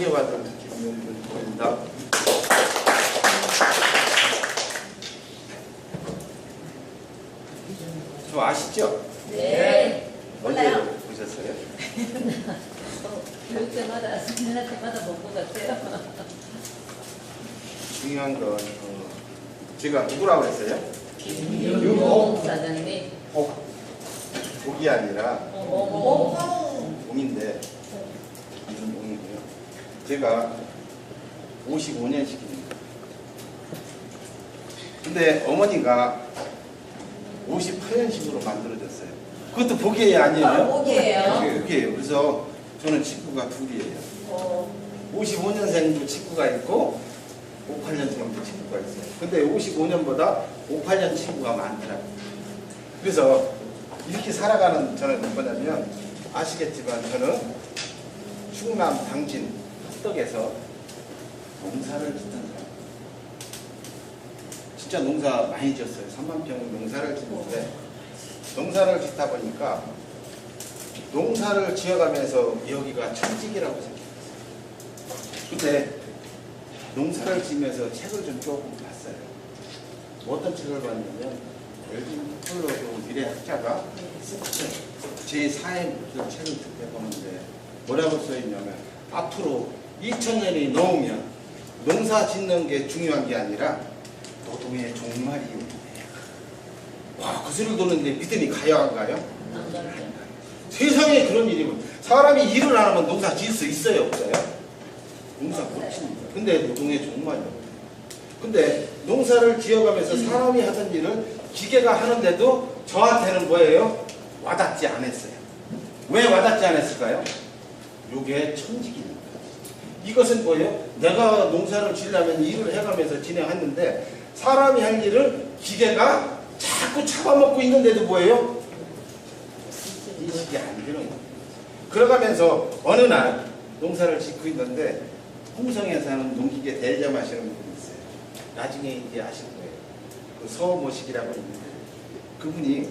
지혜받은 김용근입니다. 저 아시죠? 네. 몰라요. 보셨어요? 교육 때마다 세미나 때마다 본 것 같아요. 중요한 건 제가 누구라고 했어요? 김유봉 사장님. 복이 아니라 어머. 봉인데 이런 봉이고요. 제가 55년식입니다. 근데 어머니가 58년식으로 만들어졌어요. 그것도 복이에요, 아니에요? 복이에요. 복이에요. 그래서 저는 친구가 둘이에요. 55년생도 친구가 있고 58년생도 친구가 있어요. 근데 55년보다 58년 친구가 많더라고요. 그래서 이렇게 살아가는 저는 뭐냐면 아시겠지만 저는 충남 당진 합덕에서 농사를 짓는 사람. 진짜 농사 많이 지었어요. 3만 평 농사를 짓는데 농사를 짓다 보니까 농사를 지어가면서 여기가 천직이라고 생각했어요. 근데 농사를 지으면서 책을 좀 조금 봤어요. 어떤 책을 봤냐면 웰빙 폴로도 미래학자가 제4의 목표 책을 보는데 뭐라고 써있냐면 앞으로 2000년이 넘으면 농사 짓는 게 중요한 게 아니라 노동의 종말이 온대. 와, 그 소리를 듣는데 믿음이 가요 안 가요? 세상에 그런 일이면 사람이 일을 안 하면 농사 지을 수 있어요 없어요? 농사 못 칩니다. 근데 노동의 종말이요. 근데 농사를 지어가면서 사람이 하던 일을 기계가 하는데도 저한테는 뭐예요? 와닿지 않았어요. 왜 와닿지 않았을까요? 요게 천직입니다. 이것은 뭐예요? 내가 농사를 지으려면 일을 해가면서 진행했는데 사람이 할 일을 기계가 자꾸 잡아먹고 있는데도 뭐예요? 인식이 안 되는 거예요. 그러가면서 어느 날 농사를 짓고 있는데 홍성에 사는 농기계 대리점 하시는 분이 있어요. 나중에 이제 아실 거예요. 그 서모식이라고 있는데 그분이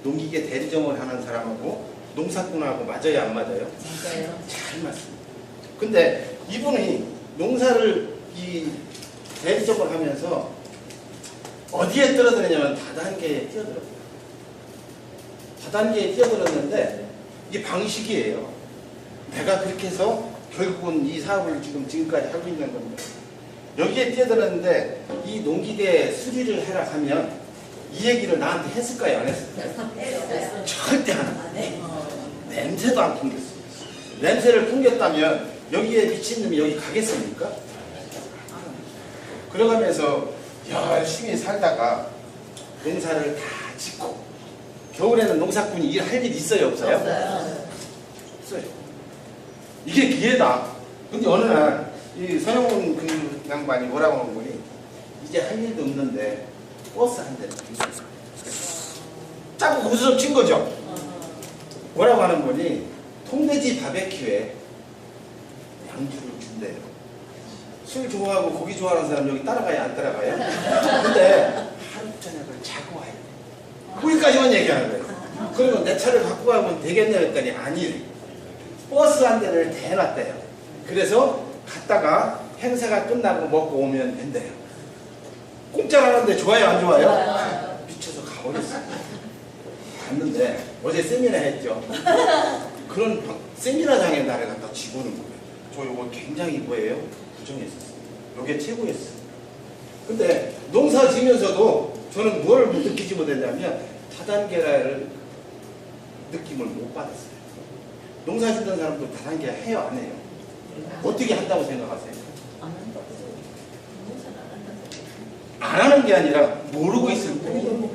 농기계 대리점을 하는 사람하고 농사꾼하고 맞아요 안 맞아요? 맞아요. 잘 맞습니다. 근데 이분이 농사를 이 대리점을 하면서 어디에 뛰어들었냐면 다단계에 뛰어들었어요. 다단계에 뛰어들었는데 이게 방식이에요. 내가 그렇게 해서 결국은 이 사업을 지금까지 하고 있는 건데 여기에 뛰어들었는데 이 농기계 수리를 해라 하면 이 얘기를 나한테 했을까요? 안 했을까요? 절대 안 해요. 냄새도 안 풍겼어요. 냄새를 풍겼다면 여기에 미친놈이 여기 가겠습니까? 그러가면서 열심히 살다가 농사를 다 짓고 겨울에는 농사꾼이 일할 일 있어요 없어요? 없어요. 이게 기회다. 근데 어느 날 이 서영훈 그 양반이 뭐라고 하는 거니 이제 할 일도 없는데 버스 한 대를 짜고 웃음 친 거죠. 뭐라고 하는 거니 통돼지 바베큐에 양주를 준대요. 술 좋아하고 고기 좋아하는 사람 여기 따라가요 안 따라가요? 근데 하루 저녁을 자고 와야 돼. 거기까지만 얘기하는 거예요. 그리고 내 차를 갖고 가면 되겠냐 했더니 아니 버스 한 대를 대놨대요. 그래서 갔다가 행사가 끝나고 먹고 오면 된대요. 공짜라는데 좋아요 안 좋아요? 미쳐서 가버렸어요. 갔는데 어제 세미나 했죠. 그런 세미나장에 나를 갖다 집어넣은 거예요. 저 요거 굉장히 뭐예요? 부정했었어요. 요게 최고였어요. 근데 농사 지면서도 저는 뭘 느끼지 못했냐면 다단계를 느낌을 못 받았어요. 농사 짓는 사람도 다단계 해요 안 해요? 어떻게 한다고 생각하세요? 안 하는 게 아니라 모르고 있을 뿐이에요.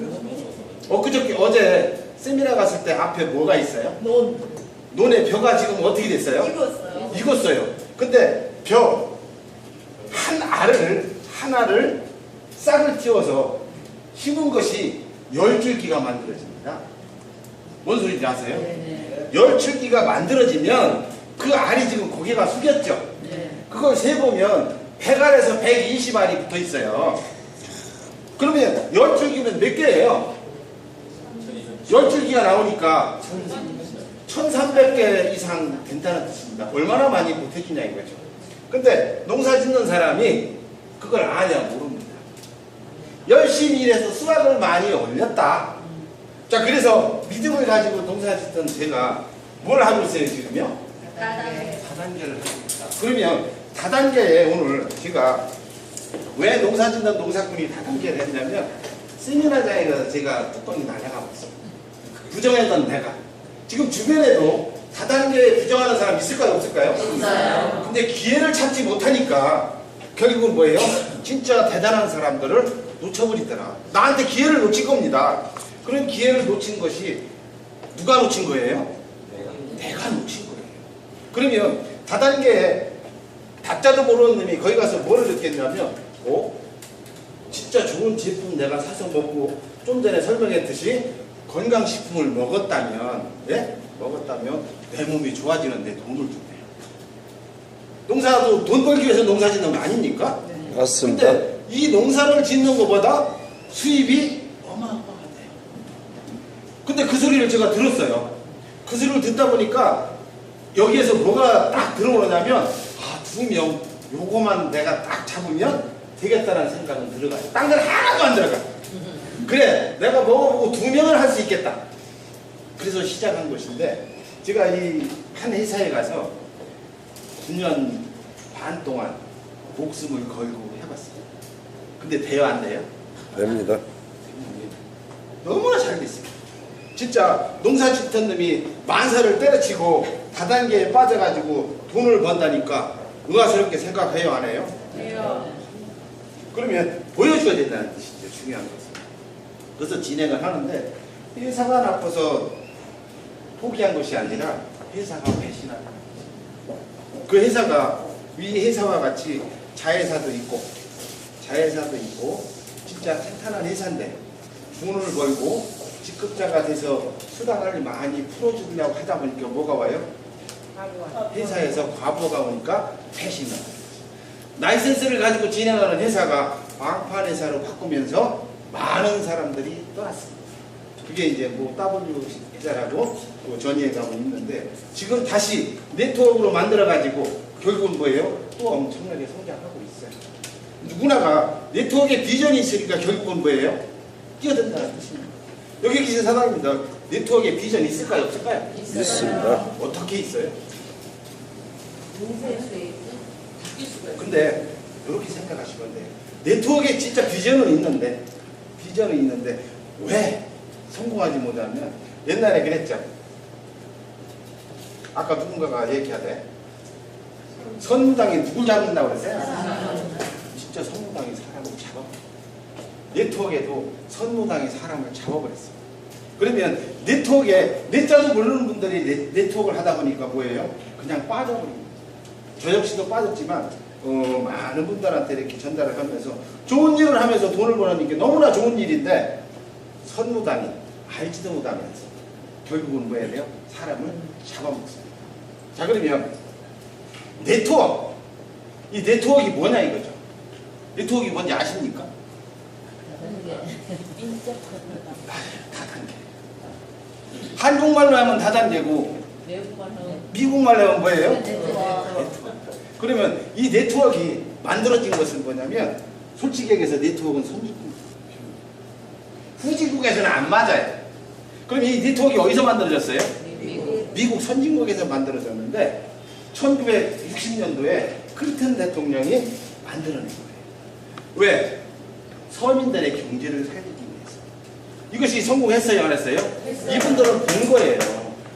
엊그저께 어제 세미나 갔을 때 앞에 뭐가 있어요? 논에 벼가 지금 어떻게 됐어요? 익었어요. 근데 벼 하나를 싹을 틔워서 심은 것이 열줄기가 만들어집니다. 뭔 소리인지 아세요? 열줄기가 만들어지면 그 알이 지금 고개가 숙였죠. 그걸 세보면 100알에서 120알이 붙어 있어요. 그러면 열줄기면 몇 개예요? 열줄기가 나오니까 1300개 이상 된다는 뜻입니다. 얼마나 많이 보태주냐 이거죠. 근데 농사 짓는 사람이 그걸 아냐 모릅니다. 열심히 일해서 수확을 많이 올렸다. 자, 그래서 믿음을 가지고 농사 짓던 제가 뭘 하고 있어요 지금요? 다단계를 하고 있다. 그러면 다단계에 오늘 제가 왜 농사 짓는 농사꾼이 다단계를 했냐면 세미나장에 가서 제가 뚜껑이 날아가고 있어요. 부정했던 내가 지금 주변에도 다단계에 부정하는 사람 있을까요 없을까요? 있어요. 근데 기회를 찾지 못하니까 결국은 뭐예요? 진짜 대단한 사람들을 놓쳐버리더라. 나한테 기회를 놓친 겁니다. 그런 기회를 놓친 것이 누가 놓친 거예요? 내가 놓친 거예요. 그러면 다단계에 다짜도 모르는 놈이 거기 가서 뭐를 느꼈냐면 진짜 좋은 제품 내가 사서 먹고 좀 전에 설명했듯이 건강식품을 먹었다면 내 몸이 좋아지는데 돈을 준대요. 농사도 돈 벌기 위해서 농사 짓는 거 아닙니까? 맞습니다. 근데 이 농사를 짓는 것보다 수입이 어마어마하대요. 근데 그 소리를 제가 들었어요. 그 소리를 듣다 보니까 여기에서 뭐가 딱 들어오냐면 2명 요거만 내가 딱 잡으면 되겠다는 생각은 들어가요. 딴 건 하나도 안 들어가. 그래 내가 먹어보고 2명을 할 수 있겠다. 그래서 시작한 것인데 제가 이 한 회사에 가서 9년 반 동안 목숨을 걸고 해봤어요. 근데 돼요 안 돼요? 됩니다. 너무나 잘 됐습니다. 진짜 농사 짓던 놈이 만사를 때려치고 다단계에 빠져가지고 돈을 번다니까 의아스럽게 생각해요 안 해요? 해요. 그러면 보여줘야 된다는 뜻이죠. 중요한 것은. 그래서 진행을 하는데 회사가 나빠서 포기한 것이 아니라 회사가 배신한 거예요. 그 회사가 위 회사와 같이 자회사도 있고 진짜 탄탄한 회사인데 돈을 벌고 직급자가 돼서 수당을 많이 풀어주려고 하다 보니까 뭐가 와요? 회사에서 과부가 오니까 배신을 하는 거죠. 라이센스를 가지고 진행하는 회사가 방판 회사로 바꾸면서 많은 사람들이 떠났습니다. 그게 이제 뭐 W 회사라고 전이해 가고 있는데 지금 다시 네트워크로 만들어 가지고 결국은 뭐예요? 또 엄청나게 성장하고 있어요. 누구나가 네트워크에 비전이 있으니까 결국은 뭐예요? 뛰어든다는 뜻입니다. 여기 계신 사장님들 네트워크에 비전 있을까요? 없을까요? 있습니다. 어떻게 있어요? 인쇄 수익 바뀔 수가 있어요. 근데 이렇게 생각하시면 돼요. 네트워크에 진짜 비전은 있는데 왜 성공하지 못하면 옛날에 그랬죠. 아까 누군가가 얘기하대. 선무당이 누굴 잡는다고 그랬어요? 진짜 선무당이 사람을 잡아버렸어요. 네트워크에도 선무당이 사람을 잡아버렸어요. 그러면 네트워크에 네자도 모르는 분들이 네트워크를 하다 보니까 뭐예요? 그냥 빠져버립니다. 저 역시도 빠졌지만 많은 분들한테 이렇게 전달을 하면서 좋은 일을 하면서 돈을 버는 게 너무나 좋은 일인데 선무당이 알지도 못하면서 결국은 뭐 해야 돼요? 사람을 잡아먹습니다. 자, 그러면 네트워크, 이 네트워크가 뭐냐 이거죠. 네트워크가 뭔지 아십니까? 다단계. 한국말로 하면 다단계고 미국말로 하면 뭐예요? 네트워크. 그러면 이 네트워크가 만들어진 것은 뭐냐면 솔직히 얘기해서 네트워크는 선진국. 후진국에서는 안 맞아요. 그럼 이 네트워크가 어디서 만들어졌어요? 미국 선진국에서 만들어졌는데 1960년도에 클린턴 대통령이 만들어낸 거예요. 왜? 서민들의 경제를 살리기 위해서. 이것이 성공했어요 안 했어요? 이분들은 본 거예요.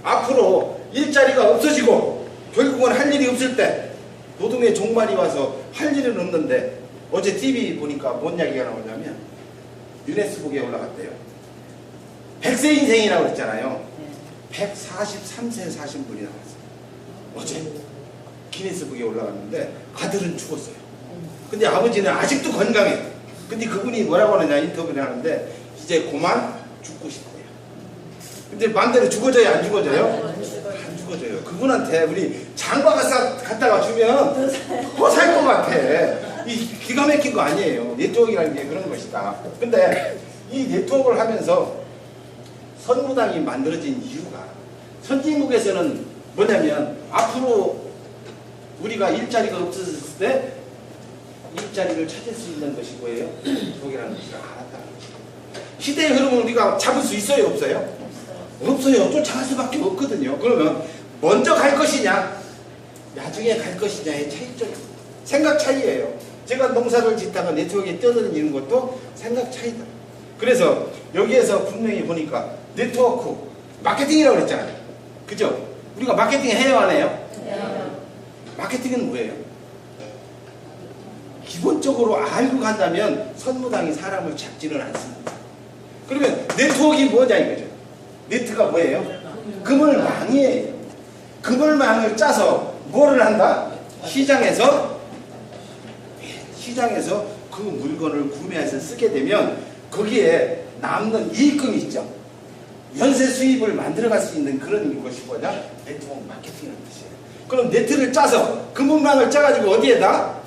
앞으로 일자리가 없어지고 결국은 할 일이 없을 때 노동의 종말이 와서 할 일은 없는데 어제 TV 보니까 뭔 이야기가 나오냐면 유네스북에 올라갔대요. 100세 인생이라고 했잖아요. 143세 사신 분이 나왔어요. 어제 기네스북에 올라갔는데 아들은 죽었어요. 근데 아버지는 아직도 건강해요. 근데 그분이 뭐라고 하느냐 인터뷰를 하는데 이제 그만 죽고 싶대요. 근데 반대로 죽어져요 안 죽어져요? 안 죽어져요. 그분한테 우리 장바가 싹 갖다가 주면 더 살 것 같아. 이 기가 막힌 거 아니에요. 네트워크라는 게 그런 것이다. 근데 이 네트워크를 하면서 선무당이 만들어진 이유가 선진국에서는 뭐냐면 앞으로 우리가 일자리가 없었을 때 일자리를 찾을 수 있는 것이 뭐예요? 네트워크라는 것을 알았다는 것이에요. 시대의 흐름을 우리가 잡을 수 있어요? 없어요? 없어요. 쫓아갈 수밖에 없거든요. 그러면 먼저 갈 것이냐 나중에 갈 것이냐의 차이점, 생각 차이예요. 제가 농사를 짓다가 네트워크에 뛰어드는 것도 생각 차이다. 그래서 여기에서 분명히 보니까 네트워크 마케팅이라고 그랬잖아요. 그죠? 우리가 마케팅 해요 안 해요? 마케팅은 뭐예요? 기본적으로 알고 간다면 선무당이 사람을 잡지는 않습니다. 그러면 네트워크가 뭐냐 이거죠. 네트가 뭐예요? 그물망이에요. 그물망을 짜서 뭐를 한다? 시장에서 그 물건을 구매해서 쓰게 되면 거기에 남는 이익금이 있죠. 연쇄 수입을 만들어갈 수 있는 그런 것이 뭐냐? 네트워크 마케팅이라는 뜻이에요. 그럼 네트를 짜서 그물망을 짜가지고 어디에다?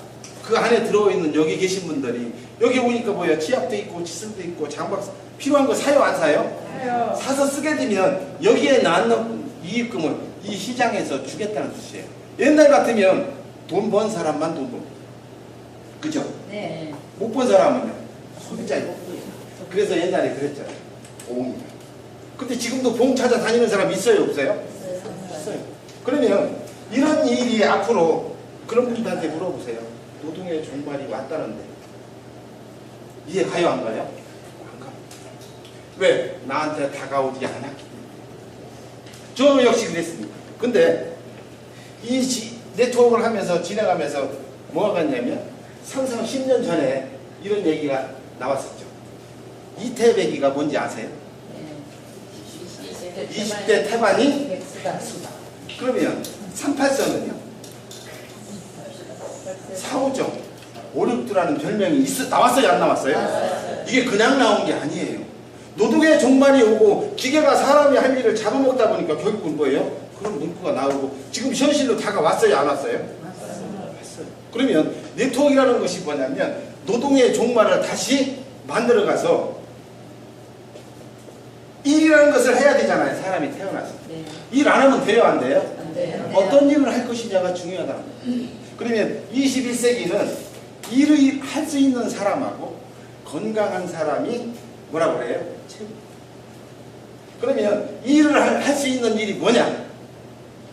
그 안에 들어있는 여기 계신 분들이 여기 오니까 뭐예요? 치약도 있고 칫솔도 있고 장박 필요한 거 사요 안 사요? 사요. 사서 쓰게 되면 여기에 남는 이익금을 이 시장에서 주겠다는 뜻이에요. 옛날 같으면 돈 번 사람만 돈 벌고 그죠? 네. 못 번 사람은요 소비자예요. 그래서 옛날에 그랬잖아요. 봉. 근데 지금도 봉 찾아 다니는 사람 있어요 없어요? 있어요. 그러면 이런 일이 앞으로 그런 분들한테 물어보세요. 노동의 종말이 왔다는데 이해 가요 안 가요? 안 가. 왜? 나한테 다가오지 않았기 때문에. 저 역시 그랬습니다. 근데 이 네트워크를 하면서 진행하면서 뭐가 같냐면 상상 10년 전에 이런 얘기가 나왔었죠. 이태백이가 뭔지 아세요? 20대 태반이 백수다. 그러면 38선은요? 사오정, 오륙두라는 별명이 나왔어요 안 나왔어요? 이게 그냥 나온 게 아니에요. 노동의 종말이 오고 기계가 사람이 할 일을 잡아먹다 보니까 결국은 뭐예요? 그런 문구가 나오고 지금 현실로 다가왔어요 안 왔어요? 왔어요. 그러면 네트워크라는 것이 뭐냐면 노동의 종말을 다시 만들어가서 일이라는 것을 해야 되잖아요. 사람이 태어나서. 네. 일 안 하면 돼요 안 돼요? 안 돼요. 어떤 일을 할 것이냐가 중요하다. 그러면 21세기는 일을 할 수 있는 사람하고 건강한 사람이 뭐라고 그래요? 최고. 그러면 일을 할 수 있는 일이 뭐냐?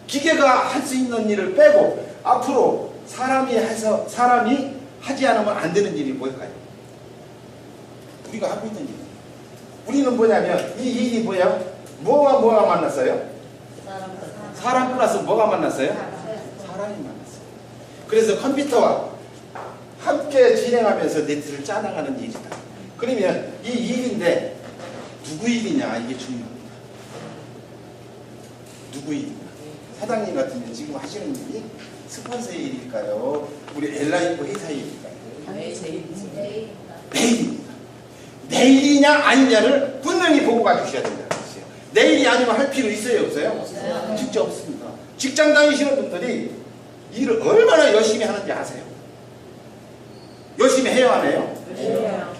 기계가 할 수 있는 일을 빼고 앞으로 사람이 하지 않으면 안 되는 일이 뭘까요? 우리가 하고 있는 일. 우리는 뭐냐면 이 일이 뭐야? 뭐가 만났어요? 사람 플러스 뭐가 만났어요? 사람이 만났어요. 그래서 컴퓨터와 함께 진행하면서 네트를 짜나가는 일이다. 그러면 이 일인데 누구 일이냐 이게 중요합니다. 누구 일이냐. 사장님 같으면 지금 하시는 일이 스폰서의 일일까요? 우리 엘라이프 회사의 일일까요? 내일입니다. 내일이냐 아니냐를 분명히 보고 가주셔야 된다는 뜻이에요. 내일이 아니면 할 필요 있어요 없어요? 진짜 없습니다. 직장 다니시는 분들이 일을 얼마나 열심히 하는지 아세요? 열심히 해야 하네요.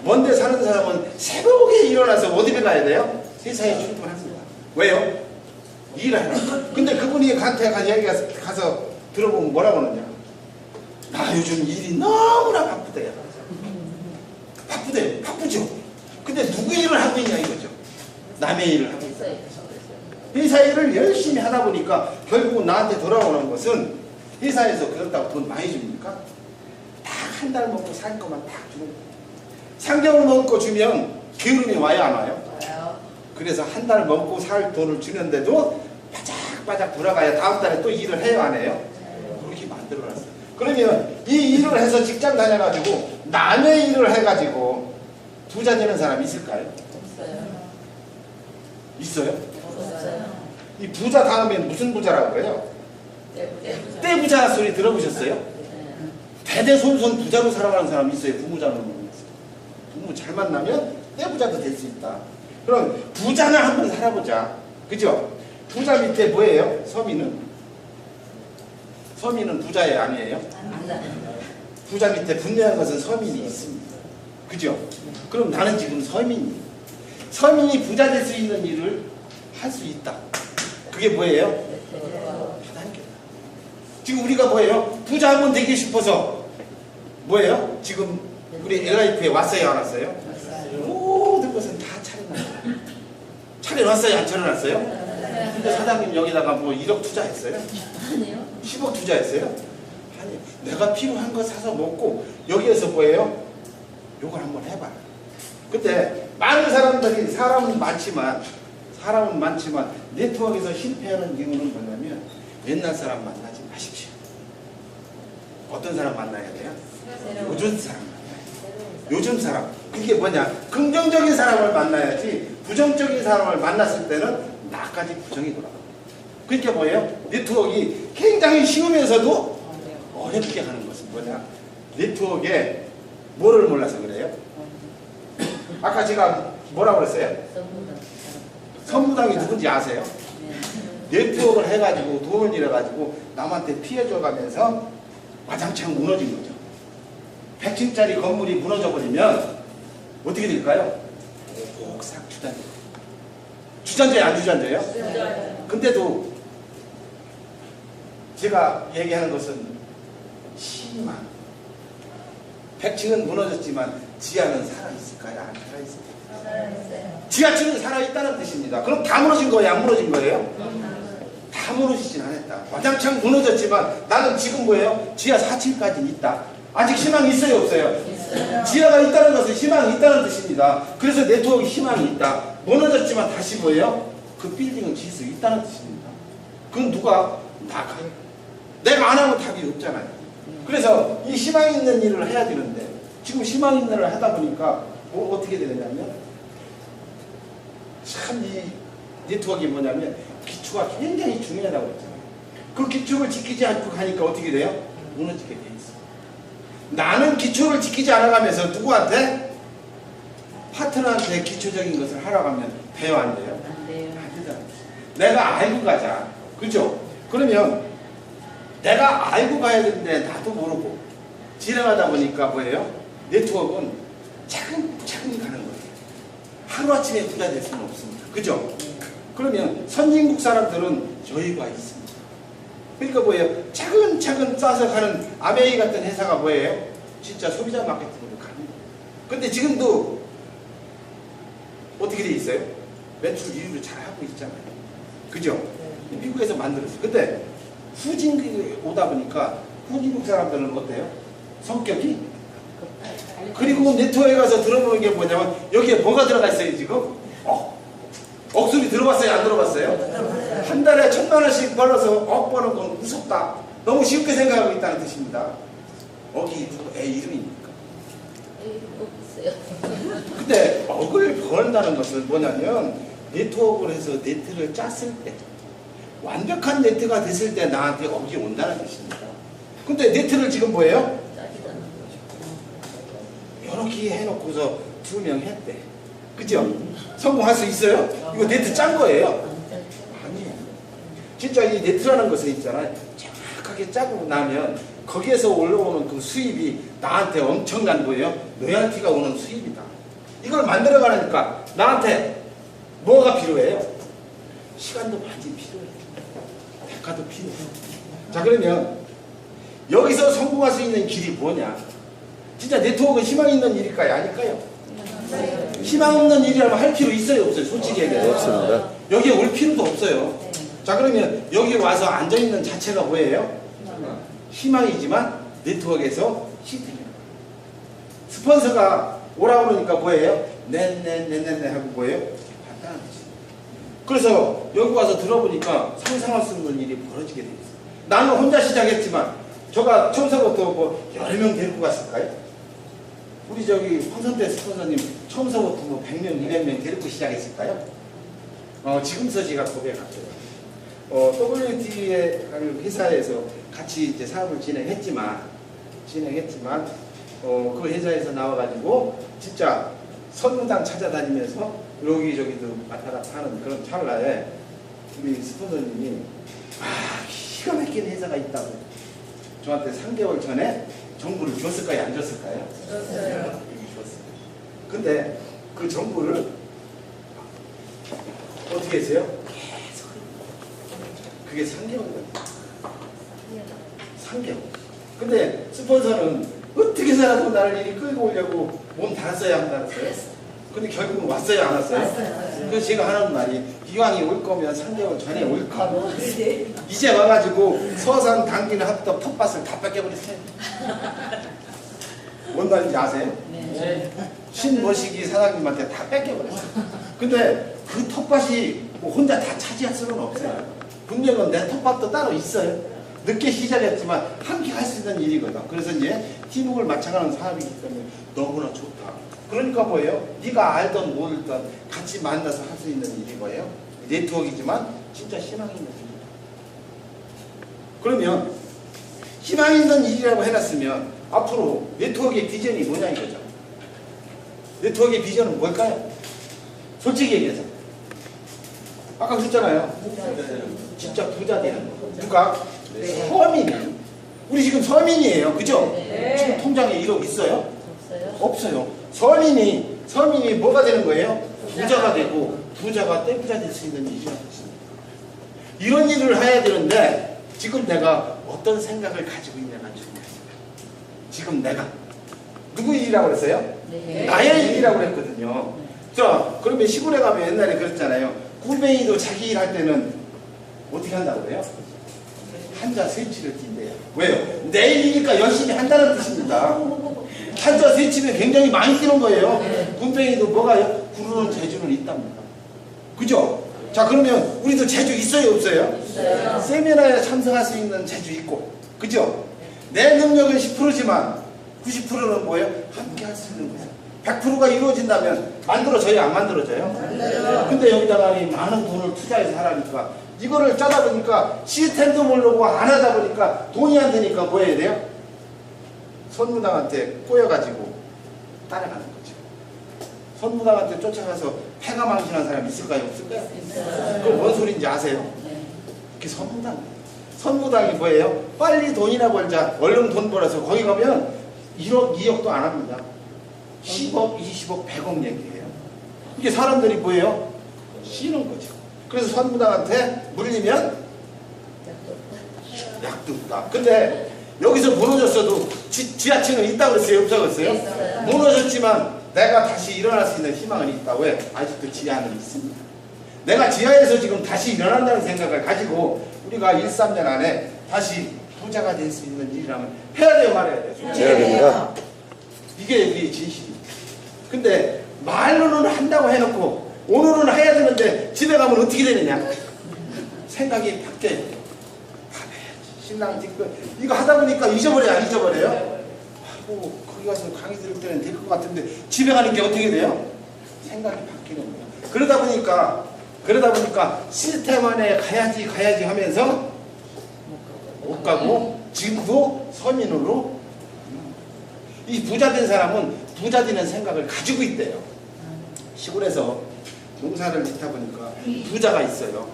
먼데 사는 사람은 새벽에 일어나서 어디에 가야 돼요? 회사에 출근합니다. 왜요? 일을 하라. 근데 그분이 한테 가서 들어보면 뭐라고 하느냐? 나 요즘 일이 너무나 바쁘대요. 바쁘죠? 근데 누구 일을 하고 있냐 이거죠. 남의 일을 하고 있다. 회사 일을 열심히 하다 보니까 결국은 나한테 돌아오는 것은 회사에서 그렇다고 돈 많이 줍니까? 딱 한 달 먹고 살 것만 딱 주는 거예요. 3개월 먹고 주면 게으름이 와요 안 와요? 그래서 한 달 먹고 살 돈을 주는데도 바짝바짝 돌아가야 다음 달에 또 일을 해요 안 해요? 그렇게 만들어놨어요. 그러면 이 일을 해서 직장 다녀가지고 남의 일을 해가지고 부자 되는 사람 있을까요? 있어요? 이 부자 다음엔 무슨 부자라고 그래요? 떼부자 소리 들어보셨어요? 대대손손 부자로 살아가는 사람 있어요. 부모 잘 만나면. 부모 잘 만나면 떼부자도 될 수 있다. 그럼 부자는 한번 살아보자. 그죠? 부자 밑에 뭐예요? 서민은? 서민은 부자예요? 아니에요? 부자 밑에 분명한 것은 서민이 있습니다. 그죠? 그럼 나는 지금 서민이. 서민이 부자 될 수 있는 일을 할 수 있다. 그게 뭐예요? 다단계다. 지금 우리가 뭐예요? 부자 한번 되고 싶어서 뭐예요? 지금 우리 LIF에 왔어요, 안 왔어요? 모든 것은 다 차려놨어요. 차려놨어요, 안 차려놨어요? 근데 사장님 여기다가 뭐 1억 투자했어요? 아니요. 10억 투자했어요? 아니, 내가 필요한 거 사서 먹고 여기에서 뭐예요? 요걸 한번 해봐. 근데 많은 사람들이 사람은 많지만 네트워크에서 실패하는 이유는 뭐냐면 옛날 사람 만나지 마십시오. 어떤 사람 만나야 돼요? 요즘 사람 만나요. 요즘 사람. 그게 뭐냐? 긍정적인 사람을 만나야지 부정적인 사람을 만났을 때는 나까지 부정이 돌아가. 그러니까 뭐예요? 네트워크가 굉장히 쉬우면서도 어렵게 하는 것은 뭐냐? 네트워크에 뭐를 몰라서 그래요? 아까 제가 뭐라고 그랬어요? 선무당이 누군지 아세요? 네트워크를 해가지고 돈을 잃어가지고 남한테 피해줘 가면서 와장창 무너진 거죠. 100층짜리 건물이 무너져 버리면 어떻게 될까요? 옥삭 주단자. 주단자예요, 안 주단자예요? 근데도 제가 얘기하는 것은 희망. 100층은 무너졌지만 지하는 살아있을까요? 안 살아있을까요? 지하층은 살아있다는 뜻입니다. 그럼 다 무너진 거예요? 안 무너진 거예요? 다 무너지진 않았다. 와장창 무너졌지만 나는 지금 뭐예요? 지하 4층까지 있다. 아직 희망이 있어요, 없어요? 있어요. 지하가 있다는 것은 희망이 있다는 뜻입니다. 그래서 네트워크 희망이 있다. 무너졌지만 다시 뭐예요? 그 빌딩은 지을 수 있다는 뜻입니다. 그건 누가? 나가. 내가 안 하면 답이 없잖아요. 그래서 이 희망 있는 일을 해야 되는데 지금 희망 있는 일을 하다 보니까 뭐 어떻게 되냐면 참 이 네트워크가 뭐냐면 기초가 굉장히 중요하다고 했잖아요. 그 기초를 지키지 않고 가니까 어떻게 돼요? 무너지게 돼 있어요. 나는 기초를 지키지 않아가면서 누구한테? 파트너한테 기초적인 것을 하라고 하면 돼요, 안 돼요? 안 돼요. 안 되잖아요. 내가 알고 가자. 그죠? 그러면 내가 알고 가야 되는데 나도 모르고 진행하다 보니까 뭐예요? 네트워크는 차근차근 가는 거예요. 하루아침에 부자 될 수는 없습니다. 그죠? 그러면 선진국 사람들은 여유가 있습니다. 그러니까 뭐예요? 차근차근 싸서 가는 아메이 같은 회사가 뭐예요? 진짜 소비자 마케팅으로 가는 거예요. 근데 지금도 어떻게 돼 있어요? 매출 1위를 잘 하고 있잖아요. 그죠? 미국에서 만들었어요. 근데 후진국에 오다 보니까 후진국 사람들은 어때요? 성격이? 그리고 네트워크에 가서 들어보는 게 뭐냐면 여기에 뭐가 들어가 있어요 지금? 억소리 들어봤어요? 안 들어봤어요? 한 달에 1,000만 원씩 벌어서 억 버는 건 무섭다. 너무 쉽게 생각하고 있다는 뜻입니다. 억이 누구 애 이름입니까? 없어요. 근데 억을 번다는 것은 뭐냐면 네트워크를 해서 네트를 짰을 때 완벽한 네트가 됐을 때 나한테 억이 온다는 뜻입니다. 근데 네트를 지금 뭐예요? 이렇게 해놓고서 2명 했대. 그죠? 성공할 수 있어요? 이거 네트 짠 거예요? 아니에요. 진짜 이 네트라는 것은 있잖아요. 정확하게 짜고 나면 거기에서 올라오는 그 수입이 나한테 엄청난 거예요. 로열티가 오는 수입이다. 이걸 만들어가니까 나한테 뭐가 필요해요? 시간도 많이 필요해요. 대가도 필요해요. 자, 그러면 여기서 성공할 수 있는 길이 뭐냐? 진짜 네트워크는 희망 있는 일일까요? 아닐까요? 희망 없는 일이라면 할 필요 있어요? 없어요? 솔직히 얘기해요. 없습니다. 여기에 올 필요도 없어요. 자, 그러면 여기 와서 앉아있는 자체가 뭐예요? 희망이지만 네트워크에서 시스템이에요. 스폰서가 오라고 그러니까 뭐예요? 네 하고 뭐예요? 간단한 뜻이에요. 그래서 여기 와서 들어보니까 상상할 수 없는 일이 벌어지게 돼 있어요. 나는 혼자 시작했지만 저가 처음서부터 뭐 여러 명 데리고 갔을까요? 우리 저기 황선태 스폰서님 처음서부터 뭐 100명, 200명 데리고 시작했을까요? 지금서 제가 고백할게요. WT의 회사에서 같이 이제 사업을 진행했지만 그 회사에서 나와가지고 진짜 선무당 찾아다니면서 여기저기도 왔다 갔다 하는 그런 찰나에 우리 스폰서님이 기가 막힌 회사가 있다고 저한테 3개월 전에 정보를 줬을까요? 안 줬을까요? 줬어요. 줬어요. 근데 그 정보를 어떻게 했어요? 계속 그게 3개월 걸려요. 3개월. 근데 스폰서는 어떻게 해서라도 나를 이리 끌고 오려고 몸 달았어요, 안 달았어요? 근데 결국은 왔어요, 안 왔어요? 왔어요. 그래서 제가 하는 말이 이왕이 올 거면 3개월 전에 올까? 이제 와가지고 서산 당기는 핫떡 텃밭을 다 뺏겨버렸어요. 뭔 말인지 아세요? 네. 신머시기 사장님한테 다 뺏겨버렸어요. 근데 그 텃밭이 뭐 혼자 다 차지할 수는 없어요. 분명은 내 텃밭도 따로 있어요. 늦게 시작했지만 함께 할 수 있는 일이거든. 그래서 이제 팀워크를 맞춰가는 사업이기 때문에 너무나 좋다. 그러니까 뭐예요? 네가 알던 모르던 같이 만나서 할 수 있는 일이 뭐예요? 네트워크이지만 진짜 희망 있는 일이다. 그러면 희망 있는 일이라고 해놨으면 앞으로 네트워크의 비전이 뭐냐 이거죠. 네트워크의 비전은 뭘까요? 솔직히 얘기해서 아까 그랬잖아요. 진짜 부자 되는 거. 누가? 서민이. 우리 지금 서민이에요. 그죠? 네. 지금 통장에 1억 있어요? 없어요? 없어요. 서민이 뭐가 되는 거예요? 부자가 되고 부자가 떼부자 될 수 있는 일이라고 했습니다. 이런 일을 해야 되는데 지금 내가 어떤 생각을 가지고 있냐가 중요합니다. 지금 내가 누구 일이라고 그랬어요? 네. 나의 일이라고 그랬거든요. 자, 그러면 시골에 가면 옛날에 그랬잖아요. 꿀뱅이도 자기 일 할 때는 어떻게 한다고 그래요? 한자 세치를 띈대요. 왜요? 내 일이니까 열심히 한다는 뜻입니다. 한자 세치는 굉장히 많이 뛰는 거예요. 꿀뱅이도 뭐가요? 구르는 재주는 있답니다. 그죠? 자, 그러면 우리도 재주 있어요, 없어요? 있어요. 세미나에 참석할 수 있는 재주 있고, 그죠? 내 능력은 10%지만 90%는 뭐예요? 함께 할 수 있는 거예요. 100%가 이루어진다면 만들어져요, 안 만들어져요? 근데 여기다가 이 많은 돈을 투자해서 하라니까 이거를 짜다 보니까 시스템도 모르고 안 하다 보니까 돈이 안 되니까 뭐 해야 돼요? 선무당한테 꼬여가지고 따라가는 거죠. 선무당한테 쫓아가서 패가 망신한 사람 있을까요? 없을까요? 있어요. 그럼 뭔 소리인지 아세요? 네. 그게 선무당이에요. 선무당이 뭐예요? 빨리 돈이나 벌자. 얼른 돈 벌어서 거기 가면 1억, 2억도 안 합니다. 10억, 20억, 100억 얘기해요. 이게 사람들이 뭐예요? 쉬는 거죠. 그래서 선무당한테 물리면 약도 없다. 근데 여기서 무너졌어도 지하층은 있다고 그랬어요? 없다고 그랬어요? 있어요. 무너졌지만 내가 다시 일어날 수 있는 희망은 있다. 왜? 아직도 지하는 있습니다. 내가 지하에서 지금 다시 일어난다는 생각을 가지고 우리가 1, 3년 안에 다시 부자가 될 수 있는 일이라면 해야 돼요, 말해야 돼요? 해야 됩니다. 이게 우리의 진실입니다. 근데 말로는 한다고 해놓고 오늘은 해야 되는데 집에 가면 어떻게 되느냐? 생각이 바뀌어요. 가봐야지. 신랑 뒷거 이거 하다 보니까 잊어버려요, 안 잊어버려요? 아이고, 거기 가서 강의 들을 때는 될 것 같은데 집에 가는 게 어떻게 돼요? 생각이 바뀌는 거예요. 그러다 보니까 시스템 안에 가야지 하면서 못 가고 지금도 서민으로 이 부자 된 사람은 부자 되는 생각을 가지고 있대요. 시골에서 농사를 짓다 보니까 부자가 있어요.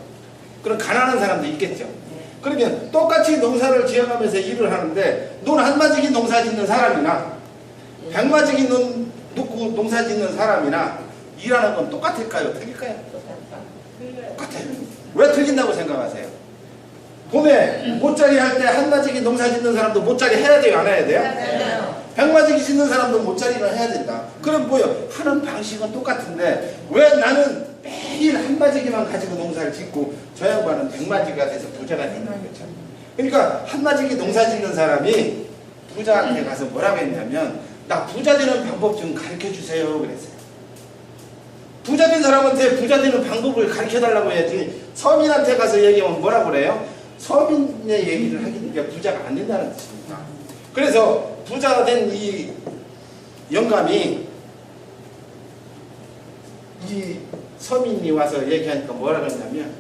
그럼 가난한 사람도 있겠죠. 그러면 똑같이 농사를 지어가면서 일을 하는데 눈 한마디기 농사 짓는 사람이나 백마지기 눈 놓고 농사 짓는 사람이나 일하는 건 똑같을까요? 틀릴까요? 똑같아요. 왜 틀린다고 생각하세요? 봄에 모짜리 할 때 한마지기 농사 짓는 사람도 모짜리 해야 돼요? 안 해야 돼요? 백마지기 짓는 사람도 모짜리를 해야 된다. 그럼 뭐요? 하는 방식은 똑같은데 왜 나는 매일 한마지기만 가지고 농사를 짓고 저 양반은 백마지기가 돼서 부자가 되는 거죠. 그러니까 한마지기 농사 짓는 사람이 부자한테 가서 뭐라고 했냐면 나 부자 되는 방법 좀 가르쳐 주세요 그랬어요. 부자 된 사람한테 부자 되는 방법을 가르쳐 달라고 해야지 서민한테 가서 얘기하면 뭐라고 그래요? 서민의 얘기를 하기니까 부자가 안 된다는 뜻입니다. 그래서 부자가 된 이 영감이 이 서민이 와서 얘기하니까 뭐라 그러냐면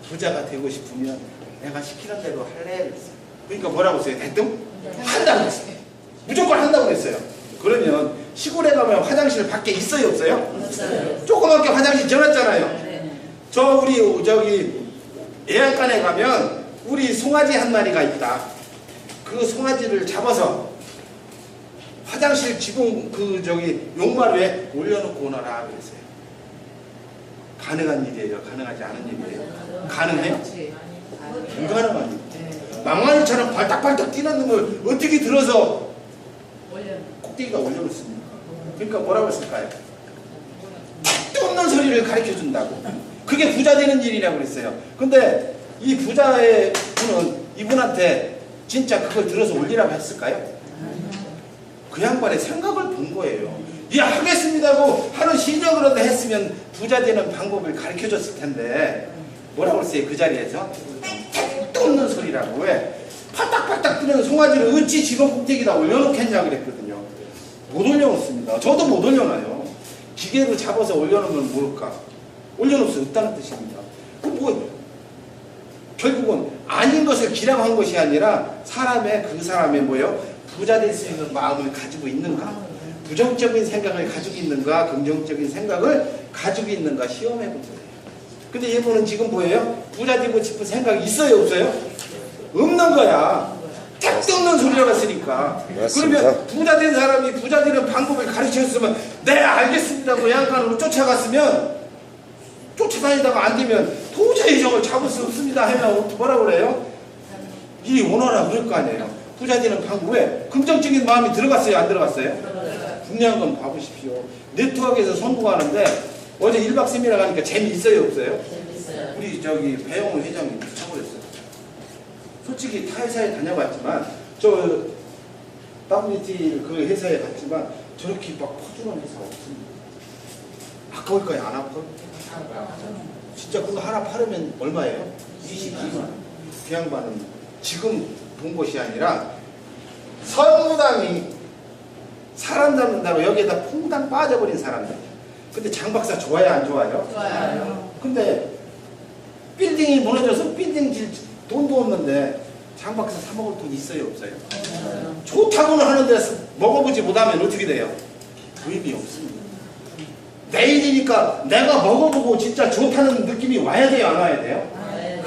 부자가 되고 싶으면 내가 시키는 대로 할래 그랬어요. 그러니까 뭐라고 했어요? 대뜸? 한다고 했어요. 무조건 한다고 했어요. 그러면 시골에 가면 화장실 밖에 있어요 없어요? 없어요. 조그맣게 화장실 지어놨잖아요. 네. 저 우리 저기 애양간에 가면 우리 송아지 한 마리가 있다. 그 송아지를 잡아서 화장실 지붕 그 저기 용마루에 올려놓고 오너라 그랬어요. 가능한 일이에요? 가능하지 않은 일이에요? 가능해요? 불가능한 일. 망아리처럼 발딱발딱 뛰는 놈을 어떻게 들어서 올려. 꼭대기가 올려놓습니까? 그러니까 뭐라고 했을까요? 뜯는 소리를 가르쳐준다고. 그게 부자 되는 일이라고 그랬어요. 근데 이 부자의 분은 이분한테 진짜 그걸 들어서 올리라고 했을까요? 그 양반의 생각을 본 거예요. 예, 하겠습니다고 하는 시적으로도 했으면 부자 되는 방법을 가르쳐줬을 텐데 뭐라고 했어요? 그 자리에서 뜯는 소리라고. 왜? 파딱파딱 뜨는 송아지를 어찌 집어 꼭대기다 올려놓겠냐 그랬거든요. 못 올려놓습니다. 저도 못 올려놔요. 기계로 잡아서 올려놓으면 뭘까? 올려놓을 수 없다는 뜻입니다. 결국은 아닌 것을 기량한 것이 아니라 그 사람의 뭐예요? 부자 될 수 있는 마음을 가지고 있는가? 부정적인 생각을 가지고 있는가? 긍정적인 생각을 가지고 있는가? 시험해 본 거예요. 근데 이분은 지금 뭐예요? 부자 되고 싶은 생각이 있어요? 없어요? 없는 거야. 딱 뜯는 소리라고 했으니까. 맞습니다. 그러면 부자 된 사람이 부자 되는 방법을 가르쳤으면 네 알겠습니다. 뭐 양간으로 쫓아갔으면 쫓아다니다가 안 되면 도저히 저걸 잡을 수 없습니다 하면 뭐라 그래요? 이리 오너라 그럴 거 아니에요. 부자 되는 방법에 긍정적인 마음이 들어갔어요? 안 들어갔어요? 중요한 건 봐보십시오. 네트워크에서 성공하는데 어제 1박 3일이나 가니까 재미있어요? 없어요? 재밌어요. 우리 저기 배영훈 회장님 쳐버렸어요. 솔직히 타 회사에 다녀봤지만 저 WT 그 회사에 갔지만 저렇게 막 퍼주는 회사가 없습니다. 아까울까요? 안 아까울? 진짜 그거 하나 팔으면 얼마예요? 22만 원. 그 양반은 지금 본 것이 아니라 선무당이 사람 잡는다고 여기에다 퐁당 빠져버린 사람들. 근데 장 박사 좋아요? 안 좋아요? 좋아요. 근데 빌딩이 무너져서 빌딩 질 돈도 없는데 장 박사 사 먹을 돈 있어요? 없어요? 좋다고는 하는데 먹어보지 못하면 어떻게 돼요? 의미 없습니다. 내일이니까 내가 먹어보고 진짜 좋다는 느낌이 와야 돼요? 안 와야 돼요?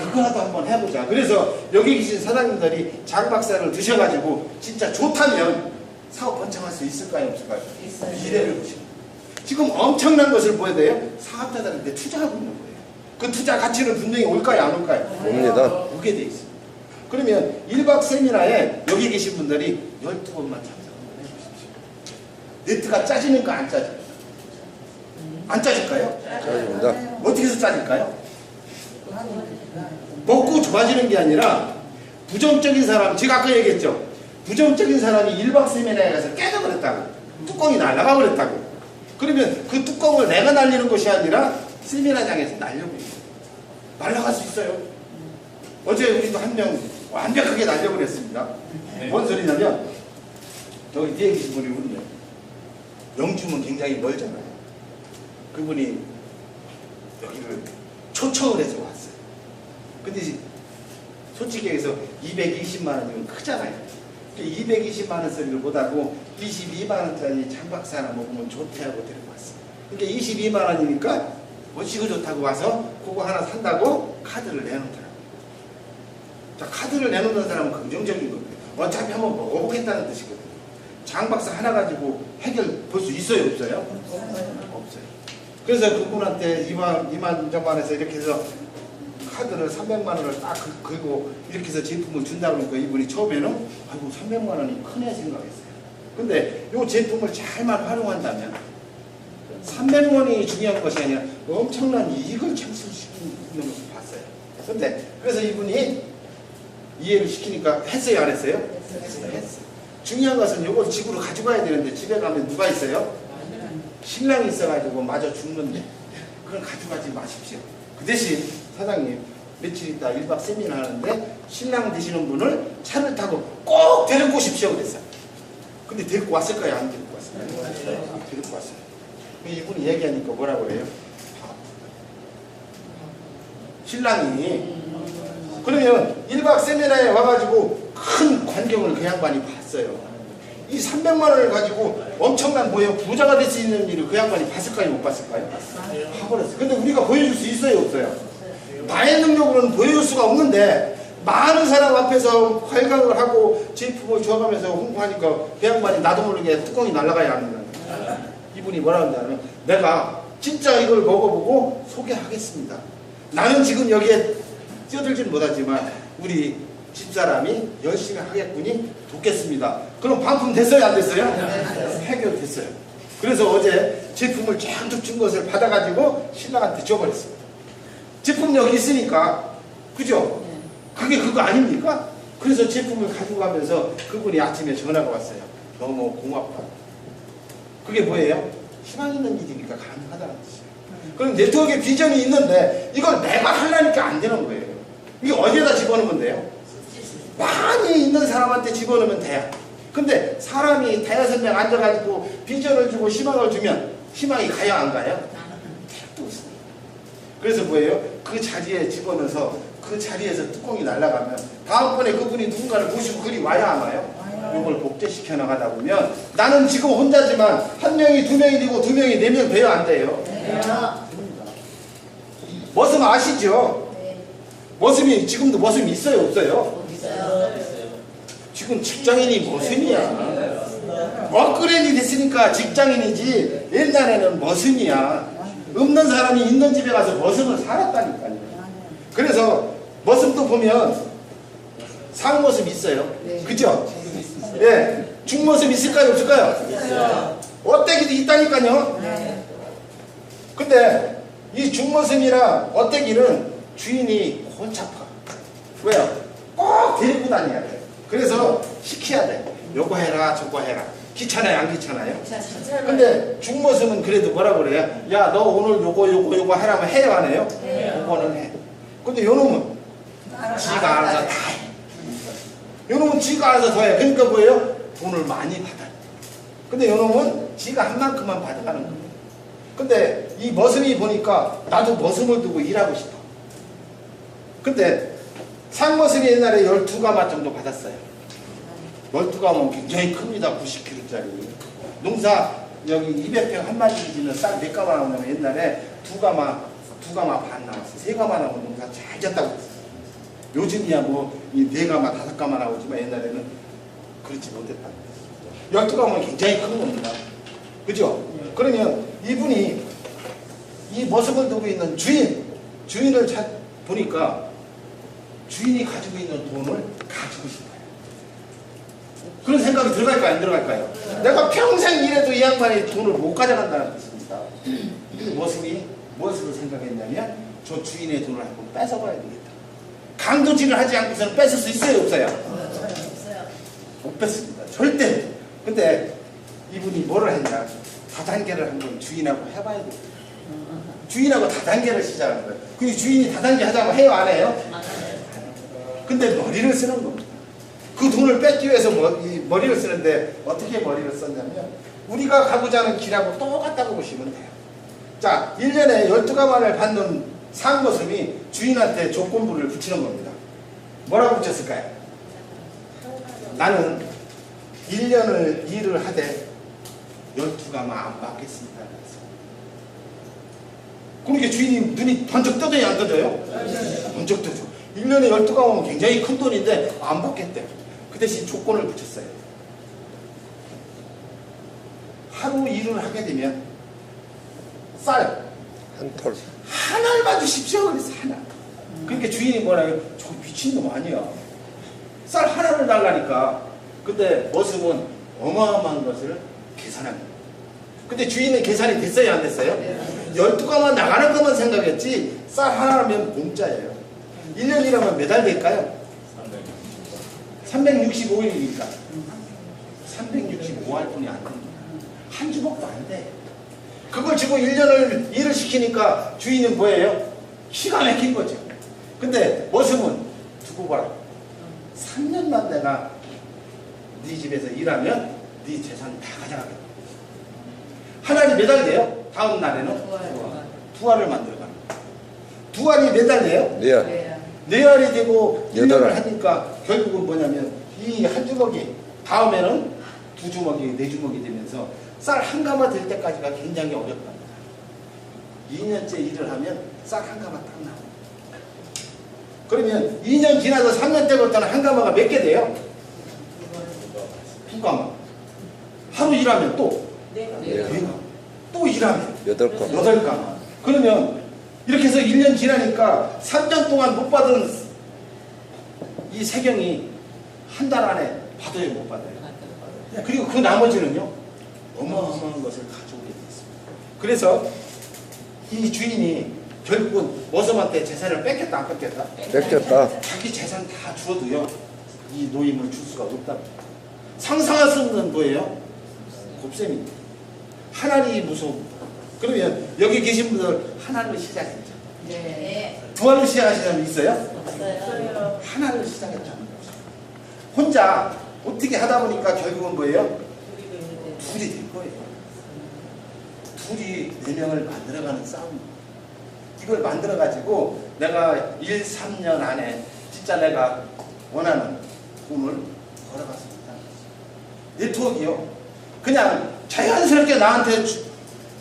그거라도 한번 해보자. 그래서 여기 계신 사장님들이 장 박사를 드셔가지고 진짜 좋다면 사업 번창할 수 있을까요? 없을까요? 있어요. 미래를 보시면 지금 엄청난 것을 보여야 돼요. 사업자들한테 투자하고 있는 거예요. 그 투자 가치는 분명히 올까요? 안 올까요? 옵니다. 오게 돼 있어요. 그러면 1박 세미나에 여기 계신 분들이 12번만 참석한번 해보십시오. 네트가 짜지는가 안 짜질까요? 안 짜질까요? 짜집니다. 어떻게 해서 짜질까요? 먹고 좋아지는 게 아니라 부정적인 사람, 제가 아까 얘기했죠. 부정적인 사람이 1박 세미나에 가서 깨져버렸다고. 뚜껑이 날아가 버렸다고. 그러면 그 뚜껑을 내가 날리는 것이 아니라 세미나장에서 날려버려요. 날아갈 수 있어요. 어제 우리도 한 명 완벽하게 날려버렸습니다. 뭔 소리냐면 저기 뒤에 계신 분이 우리요. 영주면 굉장히 멀잖아요. 그분이 여기를 초청을 해서 왔어요. 근데 솔직히 얘기해서 220만 원이면 크잖아요. 220만 원 소리를 못하고 22만 원짜리 장박사 하나 먹으면 좋대 하고 데리고 왔어요. 그러니까 22만 원이니까 멋지고 좋다고 와서 그거 하나 산다고 카드를 내놓더라고요. 자, 카드를 내놓는 사람은 긍정적인 겁니다. 어차피 한번 먹어보겠다는 뜻이거든요. 장박사 하나 가지고 해결 볼 수 있어요? 없어요? 없어요. 그래서 그분한테 2만 전만해서 이렇게 해서 카드를 300만 원을 딱 긁고 이렇게 해서 제품을 준다고 그러니까 이분이 처음에는 아이고 300만 원이 크네 생각했어요. 근데 이 제품을 잘만 활용한다면 300원이 중요한 것이 아니라 엄청난 이익을 창출시키는 것을 봤어요. 근데 그래서 이분이 이해를 시키니까 했어요? 안 했어요? 했어요. 중요한 것은 이걸 집으로 가져가야 되는데 집에 가면 누가 있어요? 신랑이 있어가지고 마저 죽는데 그걸 가져가지 마십시오. 그 대신 사장님 며칠 있다 1박 3일 하는데 신랑 되시는 분을 차를 타고 꼭 데리고 오십시오 그랬어요. 근데 데리고 왔을까요? 안 데리고 왔을까요? 데리고 왔어요. 이분이 얘기하니까 뭐라고 그래요? 신랑이 그러면 1박 세미나에 와가지고 큰 광경을 그 양반이 봤어요. 이 300만 원을 가지고 엄청난 뭐예요? 부자가 될 수 있는 일을 그 양반이 봤을까요? 못 봤을까요? 봐버렸어요. 근데 우리가 보여줄 수 있어요? 없어요? 나의 능력으로는 보여줄 수가 없는데 많은 사람 앞에서 활강을 하고 제품을 줘가면서 홍보하니까 그 양반이 나도 모르게 뚜껑이 날아가야 합니다. 이분이 뭐라 한다면 내가 진짜 이걸 먹어보고 소개하겠습니다. 나는 지금 여기에 뛰어들지는 못하지만 우리 집사람이 열심히 하겠군이 돕겠습니다. 그럼 반품 됐어요, 안 됐어요? 해결됐어요. 그래서 어제 제품을 쫙 준 것을 받아가지고 신랑한테 줘버렸어요. 제품 여기 있으니까, 그죠? 그게 그거 아닙니까? 그래서 제품을 가지고 가면서 그분이 아침에 전화가 왔어요. 너무 고맙다. 그게 뭐예요? 희망 있는 일이니까 가능하다는 뜻이에요. 그럼 네트워크에 비전이 있는데 이걸 내가 하려니까 안 되는 거예요. 이게 어디에다 집어넣으면 돼요? 많이 있는 사람한테 집어넣으면 돼요. 근데 사람이 대여섯 명 앉아가지고 비전을 주고 희망을 주면 희망이 가요, 안 가요? 택도 없습니다. 그래서 뭐예요? 그 자리에 집어넣어서 그 자리에서 뚜껑이 날아가면 다음번에 그분이 누군가를 모시고 그리 와야 안 와요? 이걸 복제시켜 나가다 보면 나는 지금 혼자지만 한 명이 두 명이 되고 두 명이 네 명 돼요, 안 돼요? 머슴 아시죠? 머슴이 지금도 머슴이 있어요, 없어요? 지금 직장인이 머슴이야. 업그레이드 됐으니까 직장인이지 옛날에는 머슴이야. 없는 사람이 있는 집에 가서 머슴을 살았다니까요. 그래서 머슴도 보면 상머슴 있어요. 그죠? 예, 중머슴 있을까요, 없을까요? 어때기도 있다니까요. 근데 이 중머슴이랑 어때기는 주인이 골치 아파. 왜요? 꼭 데리고 다녀야 돼. 그래서 시켜야 돼. 요거 해라, 저거 해라. 귀찮아요, 안 귀찮아요? 근데 중머슴은 그래도 뭐라 그래요? 야, 너 오늘 요거 하라면 해요, 안 해요? 요거는 해. 근데 요놈은 지가 알아서 다 해. 요놈은 지가 알아서 더 해. 그러니까 뭐예요? 돈을 많이 받아요. 근데 요놈은 지가 한 만큼만 받아가는 거예요. 근데 이 머슴이 보니까 나도 머슴을 두고 일하고 싶어. 근데 상머슴이 옛날에 12가마 정도 받았어요. 12가마면 굉장히 큽니다. 90kg짜리. 농사 여기 200평 한 마리 지면 쌀 몇 가마 나오냐면 옛날에 2가마 반 나왔어요. 3가마 나오면 농사 잘 졌다고 했어요. 요즘이야 뭐 이 4가마 5가마 나오지만 옛날에는 그렇지 못했다. 12가마는 굉장히 큰 겁니다. 그죠? 그러면 이분이 이 머슴을 두고 있는 주인을 보니까 주인이 가지고 있는 돈을 가지고 싶어요. 그런 생각이 들어갈까요, 안 들어갈까요? 내가 평생 일해도 이 양반이 돈을 못 가져간다는 뜻입니다. 근데 머슴이 무엇으로 생각했냐면 저 주인의 돈을 한번 뺏어봐야 되겠다. 강도질을 하지 않고서는 뺏을 수 있어요, 없어요? 못 뺏습니다. 절대. 근데 이분이 뭐를 했냐? 다단계를 한번 주인하고 해봐야 돼요. 주인하고 다단계를 시작하는 거예요. 그 주인이 다단계 하자고 해요, 안 해요? 근데 머리를 쓰는 겁니다. 그 돈을 뺏기 위해서 머리를 쓰는데 어떻게 머리를 썼냐면 우리가 가고자 하는 길하고 똑같다고 보시면 돼요. 자, 1년에 12가마를 받는 상머슴이 주인한테 조건부를 붙이는 겁니다. 뭐라고 붙였을까요? 나는 1년을 일을 하되 12가마 안 받겠습니다. 그러니까 주인이 눈이 번쩍 떠져요, 안 떠져요? 번쩍 떠져. 1년에 12가마면 굉장히 큰 돈인데 안 받겠대. 그 대신 조건을 붙였어요. 하루 일을 하게 되면 쌀 한 톨. 하나만 주십시오. 그래서 하나. 그러니까 주인이 뭐라 해요? 저 미친놈 아니야. 쌀 하나를 달라니까. 근데 머슴은 어마어마한 것을 계산합니다. 근데 주인은 계산이 됐어요, 안 됐어요? 12가마 나가는 것만 생각했지 쌀 하나라면 공짜예요. 1년 일하면 몇 달 될까요? 365일이니까 365할 뿐이 안 됩니다. 한 주먹도 안 돼. 그걸 지금 1년을 일을 시키니까 주인은 뭐예요? 기가 막힌 거죠. 근데 머슴은 두고 봐라. 3년만 내가 네 집에서 일하면 네 재산 다 가져가겠다. 하나님 몇 달 돼요? 다음 날에는 두 알을 만들어 가는 거예요. 두 알이 몇 달 돼요? 네 알이 되고 1년을 하니까 결국은 뭐냐면 이 한 주먹이 다음에는 두 주먹이 네 주먹이 되면서 쌀 한 가마 될 때까지가 굉장히 어렵답니다. 2년째 일을 하면 쌀 한 가마 딱 나옵니다. 그러면 2년 지나서 3년 때부터는 한 가마가 몇 개 돼요? 2가마. 하루 일하면 또 4가마. 또 일하면 8가마. 그러면 이렇게 해서 1년 지나니까 3년 동안 못 받은 이 이 세경이 한 달 안에 받아요, 못 받아요? 그리고 그 나머지는요, 어마어마한 것을 가져오게 돼 있습니다. 그래서 이 주인이 결국은 머슴한테 재산을 뺏겼다, 안 뺏겼다? 뺏겼다. 자기 재산 다 주어도요, 이 노임을 줄 수가 없답니다. 상상할 수 없는 뭐예요? 곱셈입니다. 하나님이 무서웁니다. 그러면 여기 계신 분들 하나를 시작했죠. 네. 부활을 시작하신 사람 있어요? 없어요. 하나를 시작했다는 거죠. 혼자 어떻게 하다 보니까 결국은 뭐예요? 둘이 될 거예요. 둘이 4명을 만들어가는 싸움. 이걸 만들어가지고 내가 1, 3년 안에 진짜 내가 원하는 꿈을 걸어갔습니다. 네트워크요. 그냥 자연스럽게 나한테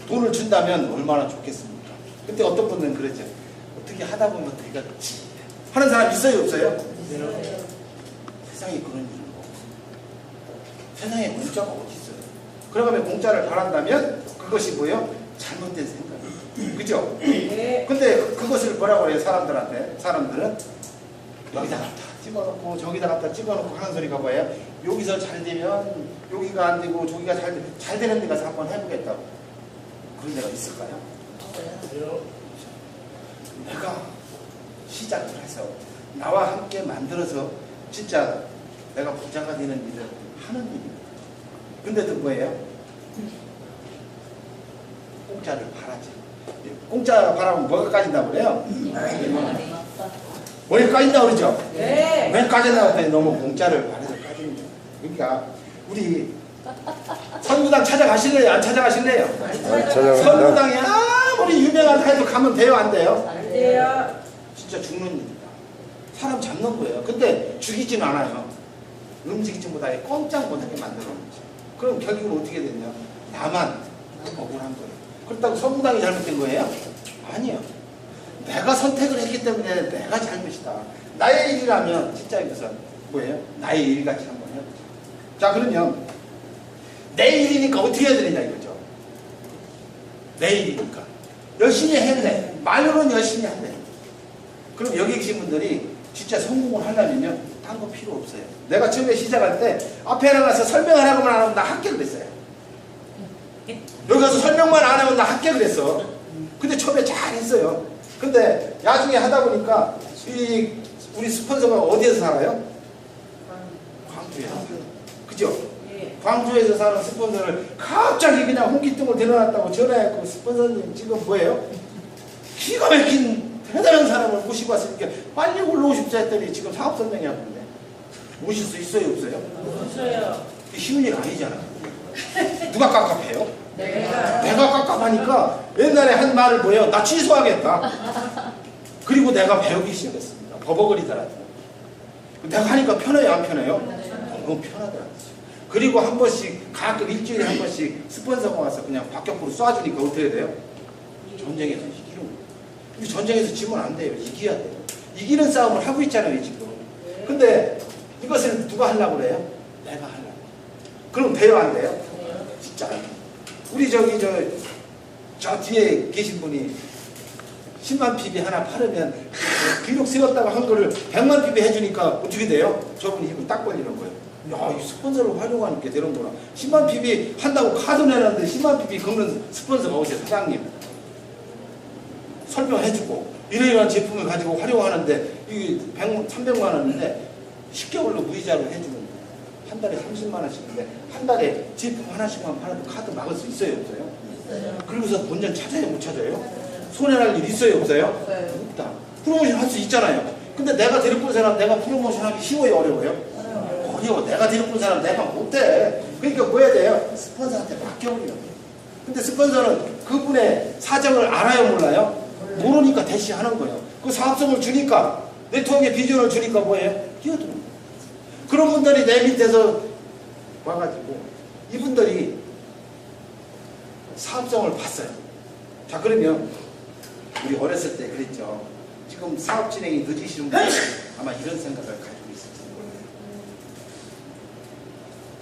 돈을 준다면 얼마나 좋겠습니까? 근데 어떤 분들은 그러죠. 어떻게 하다 보면 되겠지 하는 사람 있어요, 없어요? 네. 세상에 그런 일은 없어요. 세상에 공짜가 어디 있어요? 그러면 공짜를 바란다면 그것이 뭐예요? 잘못된 생각이에요. 그죠? 네. 근데 그것을 뭐라고 해요? 사람들은 여기다 갖다 찍어놓고 저기다 갖다 찍어놓고 하는 소리가 뭐예요? 여기서 잘 되면 여기가 안 되고 저기가 잘 되는 데 가서 한번 해보겠다고. 그런 데가 있을까요? 없어요. 내가 시작을 해서 나와 함께 만들어서 진짜 내가 부자가 되는 일을 하는 일입니다. 근데도 뭐예요? 공짜를 바라지. 공짜 바라면 뭐가 까진다고 그래요? 머리 까진다고 그러죠? 네. 왜 까진다고 했더니 너무 공짜를 바라서 까지는 거예요. 그러니까 우리 선구당 찾아가실래요? 안 찾아가실래요? 찾아갑니다. 선구당이 아무리 유명하다 해도 가면 돼요? 안 돼요? 안 돼요. 진짜 죽는 일이다. 사람 잡는 거예요. 근데 죽이진 않아요. 움직이지보다 꼼짝 못하게 만들어 놓지. 그럼 결국은 어떻게 됐냐? 나만 억울한 거예요. 그렇다고 선구당이 잘못된 거예요? 아니요. 내가 선택을 했기 때문에 내가 잘못이다. 나의 일이라면 진짜 이것은 뭐예요? 나의 일같이 한번 해보자. 자, 그러면 내 일이니까 어떻게 해야 되느냐 이거죠. 내 일이니까 열심히 했네. 말로는 열심히 한대. 그럼 여기 계신 분들이 진짜 성공을 하려면요, 딴 거 필요 없어요. 내가 처음에 시작할 때 앞에 나가서 설명을 하고만 안 하면 나 합격을 했어요. 여기 가서 설명만 안 하면 나 합격을 했어. 근데 처음에 잘 했어요. 근데 나중에 하다 보니까 우리 스폰서가 어디에서 살아요? 광주에서 살아요. 그죠? 광주에서 사는 스폰서를 갑자기 그냥 홍기통을 데려놨다고 전화했고, 스폰서님 지금 뭐예요? 기가 막힌 대단한 사람을 모시고 왔으니까 빨리 올라오십사 했더니 지금 사업 설명회하고 있는데 모실 수 있어요, 없어요? 없어요. 쉬운 일 아니잖아. 누가 깝깝해요? 내가. 내가 깝깝하니까 옛날에 한 말을 뭐예요? 나 취소하겠다. 그리고 내가 배우기 시작했습니다. 버벅거리더라고요. 내가 하니까 편해요, 안 편해요? 너무 편하더라고요. 그리고 한 번씩 가끔 일주일에 한 번씩 스폰서가 와서 그냥 박격포로 쏴주니까 어떻게 돼요? 전쟁에서 이기는 거예요. 근데 전쟁에서 지면 안 돼요. 이겨야 돼요. 이기는 싸움을 하고 있잖아요, 지금. 근데 이것을 누가 하려고 그래요? 내가 하려고. 그럼 돼요, 안 돼요? 진짜 안 돼요. 우리 저 뒤에 계신 분이 10만 PB 하나 팔으면 기록 세웠다고 한 거를 100만 PB 해주니까 어떻게 돼요? 저분이 힘을 딱 벌리는 거예요. 야, 이 스폰서를 활용하는 게 되는구나. 10만 PB 한다고 카드 내놨는데 10만 PB 긁는 스폰서가 오세요, 사장님. 설명해주고 이러이러한 제품을 가지고 활용하는데 이게 300만 원인데 10개월로 무이자로 해주는 거예요. 한 달에 30만 원씩인데 한 달에 제품 하나씩만 팔아도 카드 막을 수 있어요, 없어요? 있어요. 그러고서 본전 찾아요, 못 찾아요? 손해날 일 있어요, 없어요? 없어요. 없다. 프로모션 할 수 있잖아요. 근데 내가 데리고 온 사람 내가 프로모션 하기 쉬워요, 어려워요? 어려워. 내가 데리고 온 사람 내가 못해. 그러니까 뭐 해야 돼요? 스폰서한테 맡겨버려야 돼요. 근데 스폰서는 그분의 사정을 알아요, 몰라요? 모르니까 대시하는 거예요. 그 사업성을 주니까, 네트워크의 비전을 주니까 뭐예요? 끼어드는 거예요. 그런 분들이 내 밑에서 와가지고 이분들이 사업성을 봤어요. 자, 그러면 우리 어렸을 때 그랬죠. 지금 사업 진행이 늦으시는 분들 아마 이런 생각을 가지고 있을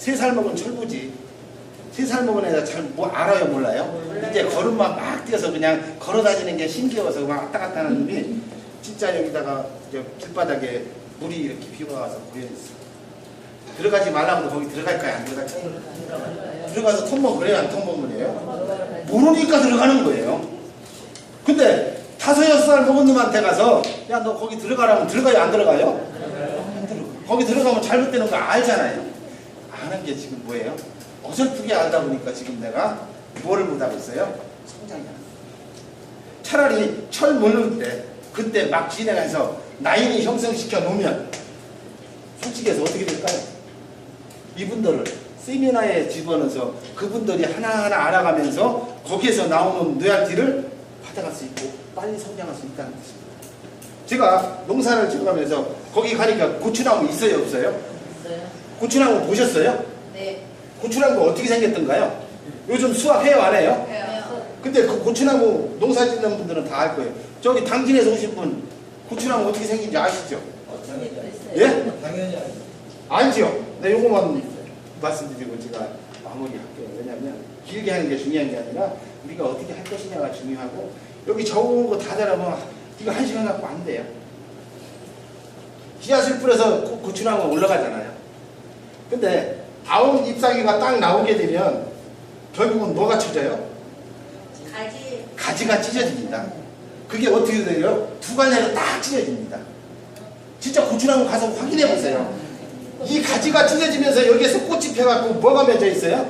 거예요. 3살 먹은 철부지. 3살 먹은 애가 잘 뭐 알아요, 몰라요? 몰라요. 이제 걸음만 막 뛰어서 그냥 걸어 다니는 게 신기해서 막 왔다 갔다 하는 놈이 진짜 여기다가 길바닥에 물이 이렇게 비가 와서 고여있어. 들어가지 말라고도 거기 들어갈까요? 안 들어갈까요? 들어가서 텀벙그래요? 안 텀벙그래요? 모르니까 들어가는 거예요. 근데 5-6살 먹은 놈한테 가서 야 너 거기 들어가라면 들어가요? 안 들어가요? 안 들어가. 거기 들어가면 잘못되는 거 알잖아요. 아는 게 지금 뭐예요? 어설프게 알다 보니까 지금 내가 뭐를 못하고 있어요? 성장이 안 돼요. 차라리 철 모를 때 그때 막 진행해서 나인이 형성시켜 놓으면 솔직히 해서 어떻게 될까요? 이분들을 세미나에 집어넣어서 그분들이 하나하나 알아가면서 거기에서 나오는 노열티를 받아갈 수 있고 빨리 성장할 수 있다는 뜻입니다. 제가 농사를 지어가면서 거기 가니까 고추나무 있어요? 없어요? 고추나무 보셨어요? 네. 고추나무 어떻게 생겼던가요? 요즘 수확해요? 안 해요? 해요. 근데 그 고추나무 농사 짓는 분들은 다 알 거예요. 저기 당진에서 오신 분 고추나무 어떻게 생긴지 아시죠? 예? 당연히 알죠? 네, 요거만 말씀드리고 제가 마무리할게요. 왜냐하면 길게 하는 게 중요한 게 아니라 우리가 어떻게 할 것이냐가 중요하고 여기 적어온 거 다 잘하면 이거 1시간 갖고 안 돼요. 씨앗을 뿌려서 고추나무가 올라가잖아요. 근데 다운 잎사귀가 딱 나오게 되면 결국은 뭐가 쳐져요? 가지가 찢어집니다. 그게 어떻게 돼요? 두 갈래로 딱 찢어집니다. 진짜 고추나무 가서 확인해 보세요. 이 가지가 찢어지면서 여기에서 꽃이 펴갖고 뭐가 맺어 있어요?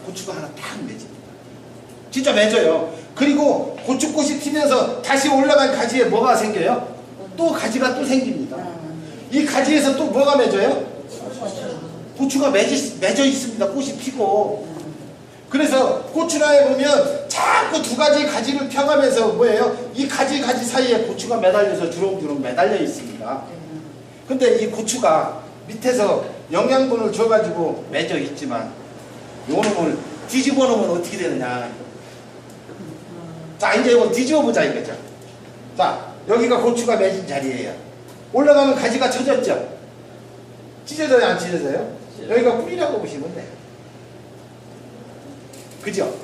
고추가 하나 딱 맺습니다. 진짜 맺어요. 그리고 고추꽃이 피면서 다시 올라간 가지에 뭐가 생겨요? 또 가지가 또 생깁니다. 이 가지에서 또 뭐가 맺어요? 고추가 맺어 있습니다. 꽃이 피고. 그래서 고추나무에 보면 자꾸 두 가지 가지를 펴가면서 뭐예요? 이 가지 사이에 고추가 매달려서 주렁주렁 매달려 있습니다. 근데 이 고추가 밑에서 영양분을 줘가지고 맺어 있지만 요놈을 뒤집어 놓으면 어떻게 되느냐. 자, 이제 이거 뒤집어 보자 이거죠. 자, 여기가 고추가 맺은 자리예요. 올라가면 가지가 쳐졌죠? 찢어져요? 안 찢어져요? 여기가 뿌리라고 보시면 돼요. 그죠?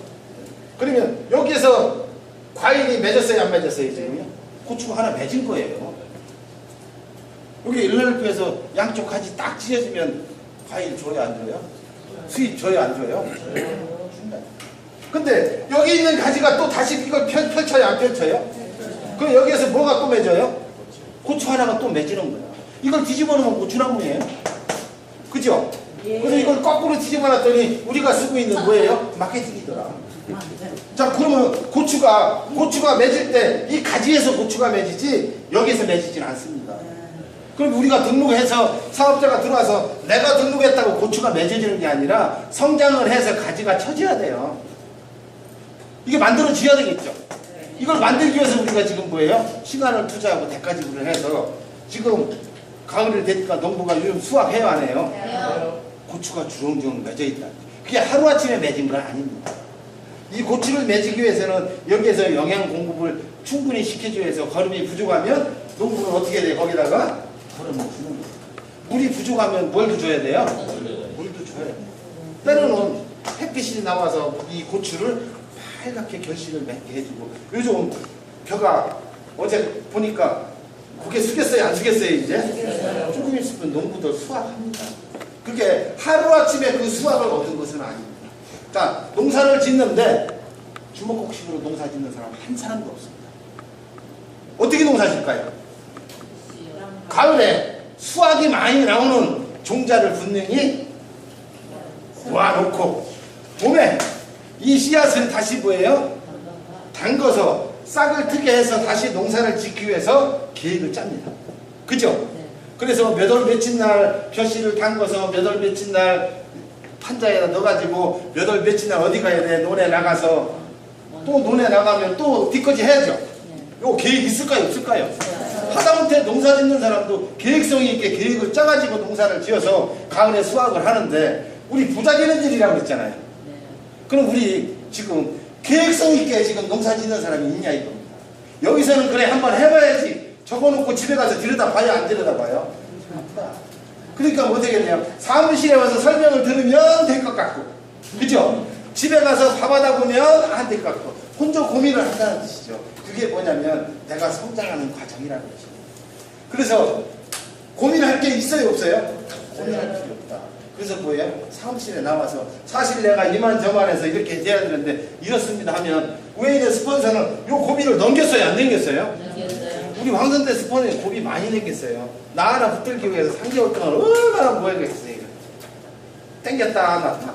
그러면 여기에서 과일이 맺었어요? 안 맺었어요? 지금요? 고추가 하나 맺은 거예요. 여기 일렬표에서 양쪽 가지 딱 찢어지면 과일 줘요? 안 줘요? 수입 줘요? 안 줘요? 준다. 근데 여기 있는 가지가 또 다시 이걸 펼쳐요? 안 펼쳐요? 그럼 여기에서 뭐가 또 맺어요? 고추 하나가 또 맺는 거야. 이걸 뒤집어 놓으면 고추나무예요. 그죠? 그래서 이걸 거꾸로 뒤집어 놨더니 우리가 쓰고 있는 뭐예요? 마케팅이더라. 자, 그러면 고추가 맺을 때 이 가지에서 고추가 맺이지 여기에서 맺이진 않습니다. 그럼 우리가 등록해서 사업자가 들어와서 내가 등록했다고 고추가 맺어지는 게 아니라 성장을 해서 가지가 쳐져야 돼요. 이게 만들어져야 되겠죠. 이걸 만들기 위해서 우리가 지금 뭐예요? 시간을 투자하고 대가지구를 해서 지금 가을이 되니까 농부가 요즘 수확해요? 안 해요? 고추가 주렁주렁 맺어 있다. 그게 하루아침에 맺은 건 아닙니다. 이 고추를 맺기 위해서는 여기에서 영양 공급을 충분히 시켜주기 위해서 거름이 부족하면 농부는 어떻게 돼요? 거기다가 거름을 주는 거예요. 물이 부족하면 뭘 줘야 돼요? 물도 줘야 돼요. 때로는 햇빛이 나와서 이 고추를 빨갛게 결실을 맺게 해주고 요즘 벼가 어제 보니까 고개 숙였어요? 안 숙였어요? 이제? 조금 있으면 농부도 수확합니다. 그게 하루아침에 그 수확을 얻은 것은 아닙니다. 자, 농사를 짓는데 주먹국식으로 농사 짓는 사람 한 사람도 없습니다. 어떻게 농사 짓을까요? 가을에 수확이 많이 나오는 종자를 분명히 모아놓고 봄에 이 씨앗을 다시 뭐예요? 담궈서 싹을 트게 해서 다시 농사를 짓기 위해서 계획을 짭니다. 그죠? 그래서 몇 월 며칠 날 벼씨를 담궈서 몇 월 며칠 날 판자에다 넣어가지고 몇 월 며칠 날 어디 가야 돼? 논에 나가서 또 논에 나가면 또 뒤까지 해야죠. 요 계획 있을까요? 없을까요? 하다못해 농사 짓는 사람도 계획성이 있게 계획을 짜가지고 농사를 지어서 가을에 수확을 하는데 우리 부자되는 일이라고 했잖아요. 그럼 우리 지금 계획성 있게 지금 농사 짓는 사람이 있냐 이겁니다. 여기서는 그래 한번 해봐야지 적어놓고 집에 가서 들여다봐요? 안 들여다봐요? 그러니까 어떻게 돼요? 사무실에 와서 설명을 들으면 될 것 같고 그죠? 집에 가서 밥하다 보면 안 될 것 같고 혼자 고민을 한다는 뜻이죠. 그게 뭐냐면 내가 성장하는 과정이라는 것입니다. 그래서 할 게 있어요 없어요? 고민할 필요 없다. 그래서 뭐예요? 사무실에 나와서 사실 내가 이만저만해서 이렇게 돼야 되는데 이렇습니다 하면 우회의 스폰서는 요 고비를 넘겼어요 안 넘겼어요? 넘겼어요. 우리 황선대 스폰서는 고비 많이 넘겼어요. 나 하나 붙들기 위해서 3개월 동안 얼마나 모여겠어요. 땡겼다 놨다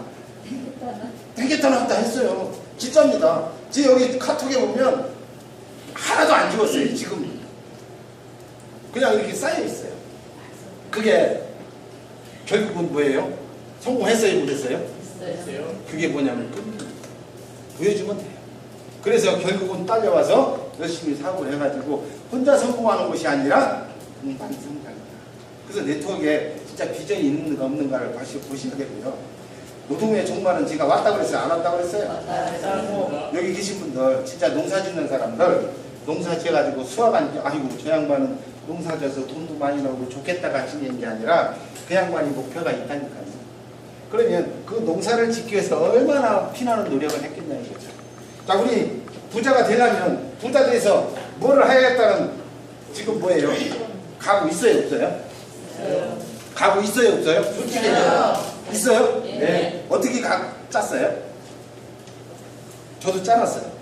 땡겼다 놨다 했어요. 진짜입니다. 지금 여기 카톡에 보면 하나도 안 지웠어요. 지금 그냥 이렇게 쌓여 있어요. 그게 결국은 뭐예요? 성공했어요 못했어요? 있어요. 그게 뭐냐면 보여주면 돼요. 그래서 결국은 딸려와서 열심히 사고를 해가지고 혼자 성공하는 것이 아니라 공반 성장이다. 그래서 네트워크에 진짜 비전이 있는가 없는가를 다시 보시면 되고요. 노동의 종말은 제가 왔다고 그랬어요? 안 왔다고 그랬어요? 맞다고. 여기 계신 분들 진짜 농사 짓는 사람들 농사 지어가지고 수확한 아이고 저 양반은 농사 져서 돈도 많이 나오고 좋겠다 같이 있는 게 아니라 그 양반이 목표가 있다니까요. 그러면 그 농사를 짓기 위해서 얼마나 피나는 노력을 했겠냐 이거죠. 자 우리 부자가 되려면 부자 돼서 뭐를 해야겠다는 지금 뭐예요? 가고 있어요 없어요? 있어요. 가고 있어요 없어요? 솔직히 있어요? 네. 어떻게 짰어요? 저도 짜놨어요.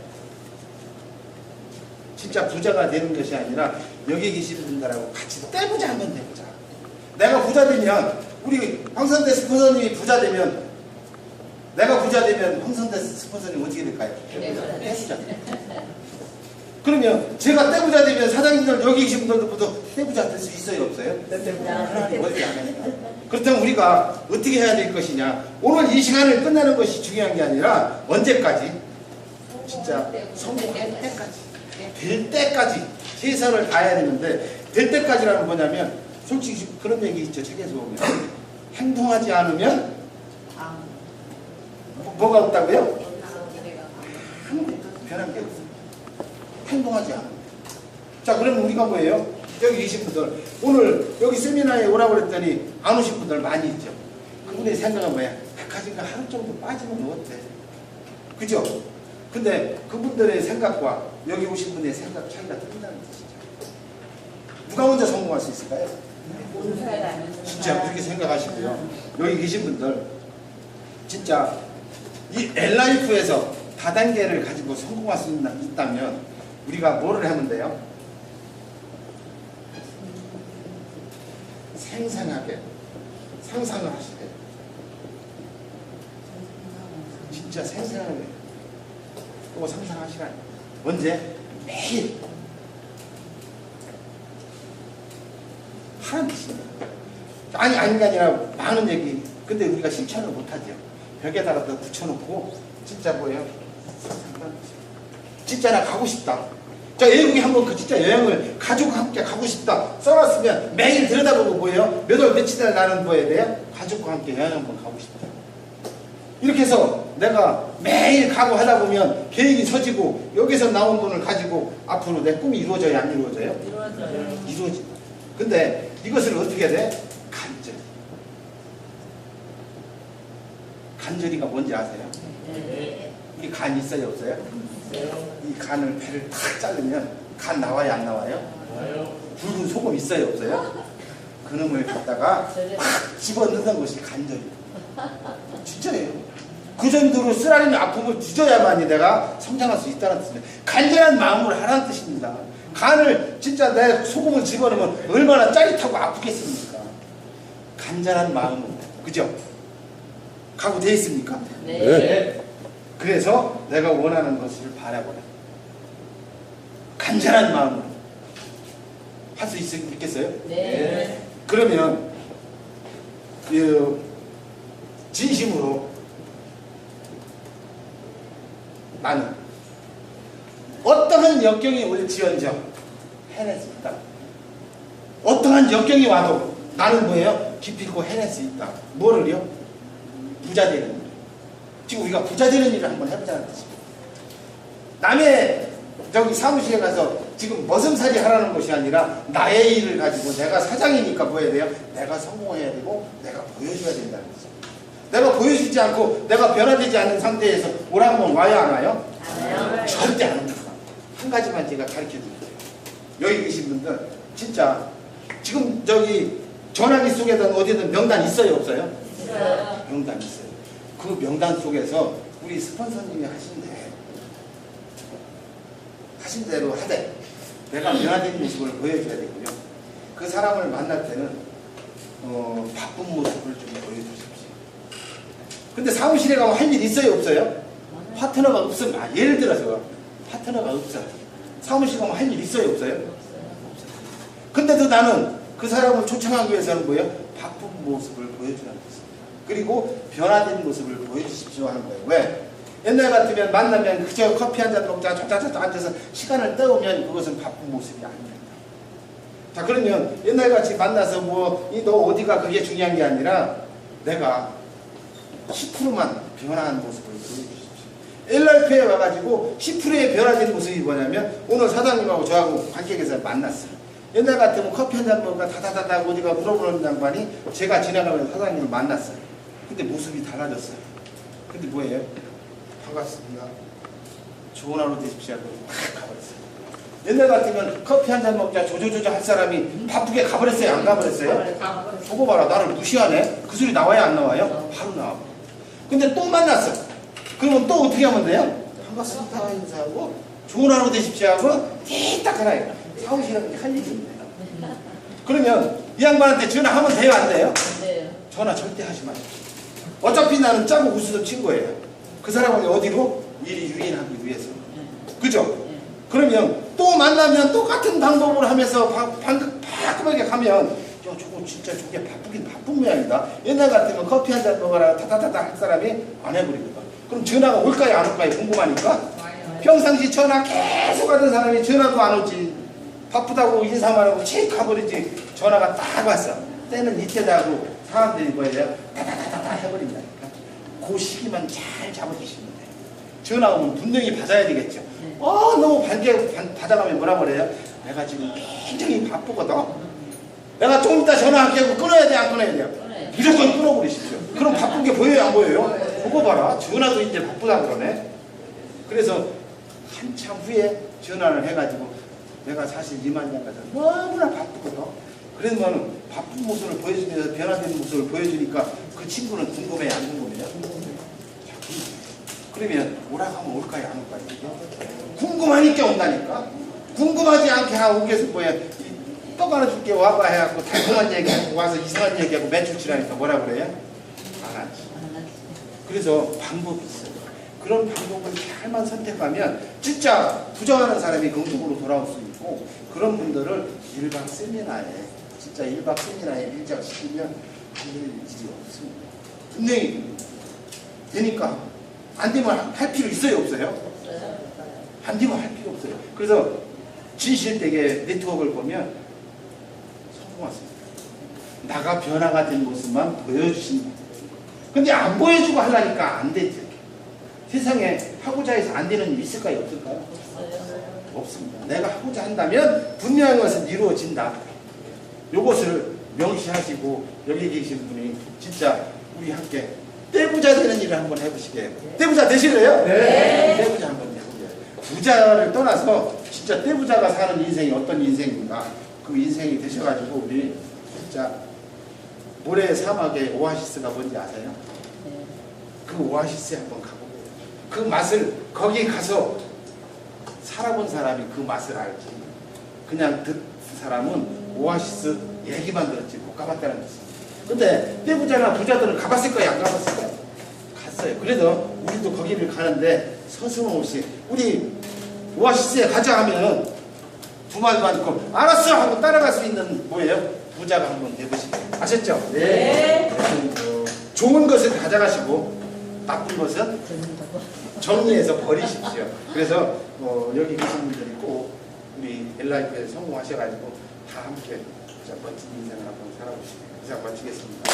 진짜 부자가 되는 것이 아니라 여기 계신 분들하고 같이 떼보자 한번 해보자. 내가 부자 되면 우리 황선대 스폰서님이 부자 되면 내가 부자 되면 황선대 스폰서님 어떻게 될까요? 떼부자. 그러면 제가 떼부자 되면 사장님들 여기 계신 분들도 떼부자 될 수 있어요 없어요? 하나님 어떻게 안 하니까. 그렇다면 우리가 어떻게 해야 될 것이냐. 오늘 이 시간을 끝내는 것이 중요한 게 아니라 언제까지? 진짜 성공할 때까지. 될 때까지 최선을 다해야 되는데 될 때까지라는 뭐냐면 솔직히 그런 얘기 있죠. 책에서 보면 행동하지 않으면 뭐가 없다고요? 변한 게 없어요. 행동하지 않으면. 자 그러면 우리가 뭐예요? 여기 계신 분들 오늘 여기 세미나에 오라고 그랬더니 안 오신 분들 많이 있죠. 그분의 생각은 뭐야? 백화점가 하루 정도 빠지면 어때? 그죠? 근데 그분들의 생각과 여기 오신 분의 생각 차이가 틀린다는 뜻이죠. 누가 먼저 성공할 수 있을까요? 진짜 그렇게 생각하시고요. 여기 계신 분들 진짜 이 L라이프에서 다단계를 가지고 성공할 수 있다면 우리가 뭐를 하면 돼요? 생생하게 상상을 하시게 돼요. 진짜 생생하게 그거 상상하시라니. 언제? 매일 하는 뜻입니다. 아닌 게 아니라 많은 얘기. 근데 우리가 실천을 못하죠. 벽에다가 또 붙여놓고 진짜 뭐예요? 진짜 나 가고 싶다. 자 외국에 한번 그 진짜 여행을 가족과 함께 가고 싶다 써놨으면 매일 들여다보고 뭐예요? 몇 월 며칠 나는 뭐에 대해 가족과 함께 여행 한번 가고 싶다. 이렇게 해서 내가 매일 가고 하다 보면 계획이 서지고 여기서 나온 돈을 가지고 앞으로 내 꿈이 이루어져요 안 이루어져요? 이루어져요. 이루어진다. 근데 이것을 어떻게 해야 돼? 간절히. 간절히가 뭔지 아세요? 네. 우리 간 있어요 없어요? 있어요. 이 간을 배를 탁 자르면 간 나와요 안 나와요? 나와요. 붉은 소금 있어요 없어요? 그놈을 갖다가 팍 집어넣는 것이 간절히. 진짜예요. 그 정도로 쓰라리는 아픔을 뒤져야만이 내가 성장할 수 있다는 뜻입니다. 간절한 마음으로 하라는 뜻입니다. 간을 진짜 내 소금을 집어넣으면 얼마나 짜릿하고 아프겠습니까? 간절한 마음으로. 그죠? 각오되어 있습니까? 네. 그래서 내가 원하는 것을 바라보라. 간절한 마음으로. 할 수 있겠어요? 네. 그러면 진심으로 나는 어떠한 역경이 올지언정 해낼 수 있다. 어떠한 역경이 와도 나는 뭐예요? 기필코 해낼 수 있다. 뭐를요? 부자 되는 일. 지금 우리가 부자 되는 일을 한번 해보자는 뜻입니다. 남의 저기 사무실에 가서 지금 머슴살이 하라는 것이 아니라 나의 일을 가지고 내가 사장이니까 뭐 해야 돼요? 내가 성공해야 되고 내가 보여줘야 된다는 거죠. 내가 보여주지 않고 내가 변화되지 않는 상태에서 오라고 하면 와요 안 와요? 안 와요. 절대 안 옵니다. 한 가지만 제가 가르쳐 드릴게요. 여기 계신 분들 진짜 지금 저기 전화기 속에든 어디든 명단 있어요, 없어요? 있어요. 명단 있어요. 그 명단 속에서 우리 스폰서님이 하신 대로 하되 내가 변화된 모습을 보여줘야 되고요. 그 사람을 만날 때는 바쁜 모습을 좀 보여주십시오. 근데 사무실에 가면 할 일 있어요, 없어요? 파트너가 없으면 예를 들어서 파트너가 없어요. 사무실 가면 할 일 있어요, 없어요? 근데도 나는 그 사람을 초청하기 위해서는 뭐예요? 바쁜 모습을 보여주라는 거죠. 그리고 변화된 모습을 보여주십시오 하는 거예요. 왜? 옛날 같으면 만나면 그저 커피 한 잔 먹자 저자저 앉아서 시간을 때우면 그것은 바쁜 모습이 아닙니다. 자, 그러면 옛날같이 만나서 너 어디가 그게 중요한 게 아니라 내가 10%만 변화한 모습을 보여주십시오. LRP에 와가지고 10%의 변화된 모습이 뭐냐면 오늘 사장님하고 저하고 관객에서 만났어요. 옛날 같으면 커피 한 잔 먹으면 다다다다 어디가 물어보는 양반이 제가 지나가면서 사장님을 만났어요. 근데 모습이 달라졌어요. 근데 뭐예요? 반갑습니다. 좋은 하루 되십시오 하고 팍 가버렸어요. 옛날 같으면 커피 한 잔 먹자 조조조조 할 사람이 바쁘게 가버렸어요? 안 가버렸어요? 저거 봐라, 나를 무시하네? 그 소리 나와요, 안 나와요? 바로 나와. 근데 또 만났어. 그러면 또 어떻게 하면 돼요? 반갑습니다 인사하고 좋은 하루 되십시오 하고 틱딱 하나요. 사무실은 할 일이 있네요. 그러면 이 양반한테 전화하면 돼요, 안 돼요? 네. 전화 절대 하지 마십시오. 어차피 나는 짜고 웃으던 친구예요. 그 사람은 어디로? 일이 유인하기 위해서. 그죠? 그러면 또 만나면 똑같은 방법을 하면서 바꾸게 가면 저거 진짜 저게 바쁘긴 바쁜 모양이다. 옛날 같으면 커피 한 잔 먹어라 타타타타 할 사람이 안 해버리거든. 그럼 전화가 올까요 안 올까요 궁금하니까. 평상시 전화 계속 하던 사람이 전화도 안 오지. 바쁘다고 인사만 하고 ቼ 가버리지. 전화가 딱 왔어. 때는 이때다 하고 사람들이 뭐예요? 타타타타 해버린다니까. 그 시기만 잘 잡아주시면 돼요. 전화 오면 분명히 받아야 되겠죠. 너무 받아가면 뭐라 그래요? 내가 지금 굉장히 바쁘거든. 내가 좀 이따 전화할게 하고 끊어야 돼, 안 끊어야 돼요? 무조건 끊어버리십시오. 그럼 바쁜 게 보여요, 안 보여요? 그거 봐라. 전화도 이제 바쁘다 그러네. 그래서 한참 후에 전화를 해가지고 내가 사실 이만 양가서 너무나 바쁘거든. 그러면 바쁜 모습을 보여주면서 변화된 모습을 보여주니까 그 친구는 궁금해요, 안 궁금해요? 그러면 오라고 하면 올까요, 안 올까요? 궁금하니까 온다니까. 궁금하지 않게 하고 오겠어 뭐야. 떡 하나 줄게 와봐 해갖고 달콤한 얘기하고 와서 이상한 얘기하고 매출치라니까 뭐라 그래요? 안 하지. 그래서 방법이 있어요. 그런 방법을 잘만 선택하면 진짜 부정하는 사람이 긍정으로 돌아올 수 있고, 그런 분들을 1박 세미나에 진짜 1박 세미나에 일작시키면 할 일이 없습니다. 분명히 되니까. 안 되면 할 필요 있어요, 없어요? 안 되면 할 필요 없어요. 그래서 진실되게 네트워크를 보면 성공했습니다. 나가 변화가 된 모습만 보여주신다. 근데 안 보여주고 하려니까 안 되죠. 세상에 하고자 해서 안 되는 일 있을까요, 없을까요? 없습니다. 내가 하고자 한다면 분명한 것은 이루어진다. 이것을 명시하시고 여기 계신 분이 진짜 우리 함께 떼부자 되는 일을 한번 해보시게요. 떼부자 되실래요? 네. 떼부자 한번 해보게요. 부자를 떠나서 진짜 떼부자가 사는 인생이 어떤 인생인가, 그 인생이 되셔가지고 우리 진짜 모래 사막의 오아시스가 뭔지 아세요? 그 오아시스에 한번 가보게요. 그 맛을 거기 가서 살아본 사람이 그 맛을 알지. 그냥 듣 사람은 오아시스 얘기만 들었지 못 가봤다는 뜻입니다. 근데 떼부자나 부자들은 가봤을 거예요, 안 가봤을 거예요? 갔어요. 그래서 우리도 거기를 가는데 서슴없이 우리 오아시스에 가자 하면 두 말도 않고 알았어 하고 따라갈 수 있는 뭐예요? 부자가 한번 돼보시죠. 아셨죠? 네. 좋은 것을 가져가시고 나쁜 것은 정리해서 버리십시오. 그래서 여기 계신 분들이 꼭 우리 엘라이프에 성공하셔가지고 다 함께 멋진 인생을 한번 살아보시고 이상 마치겠습니다.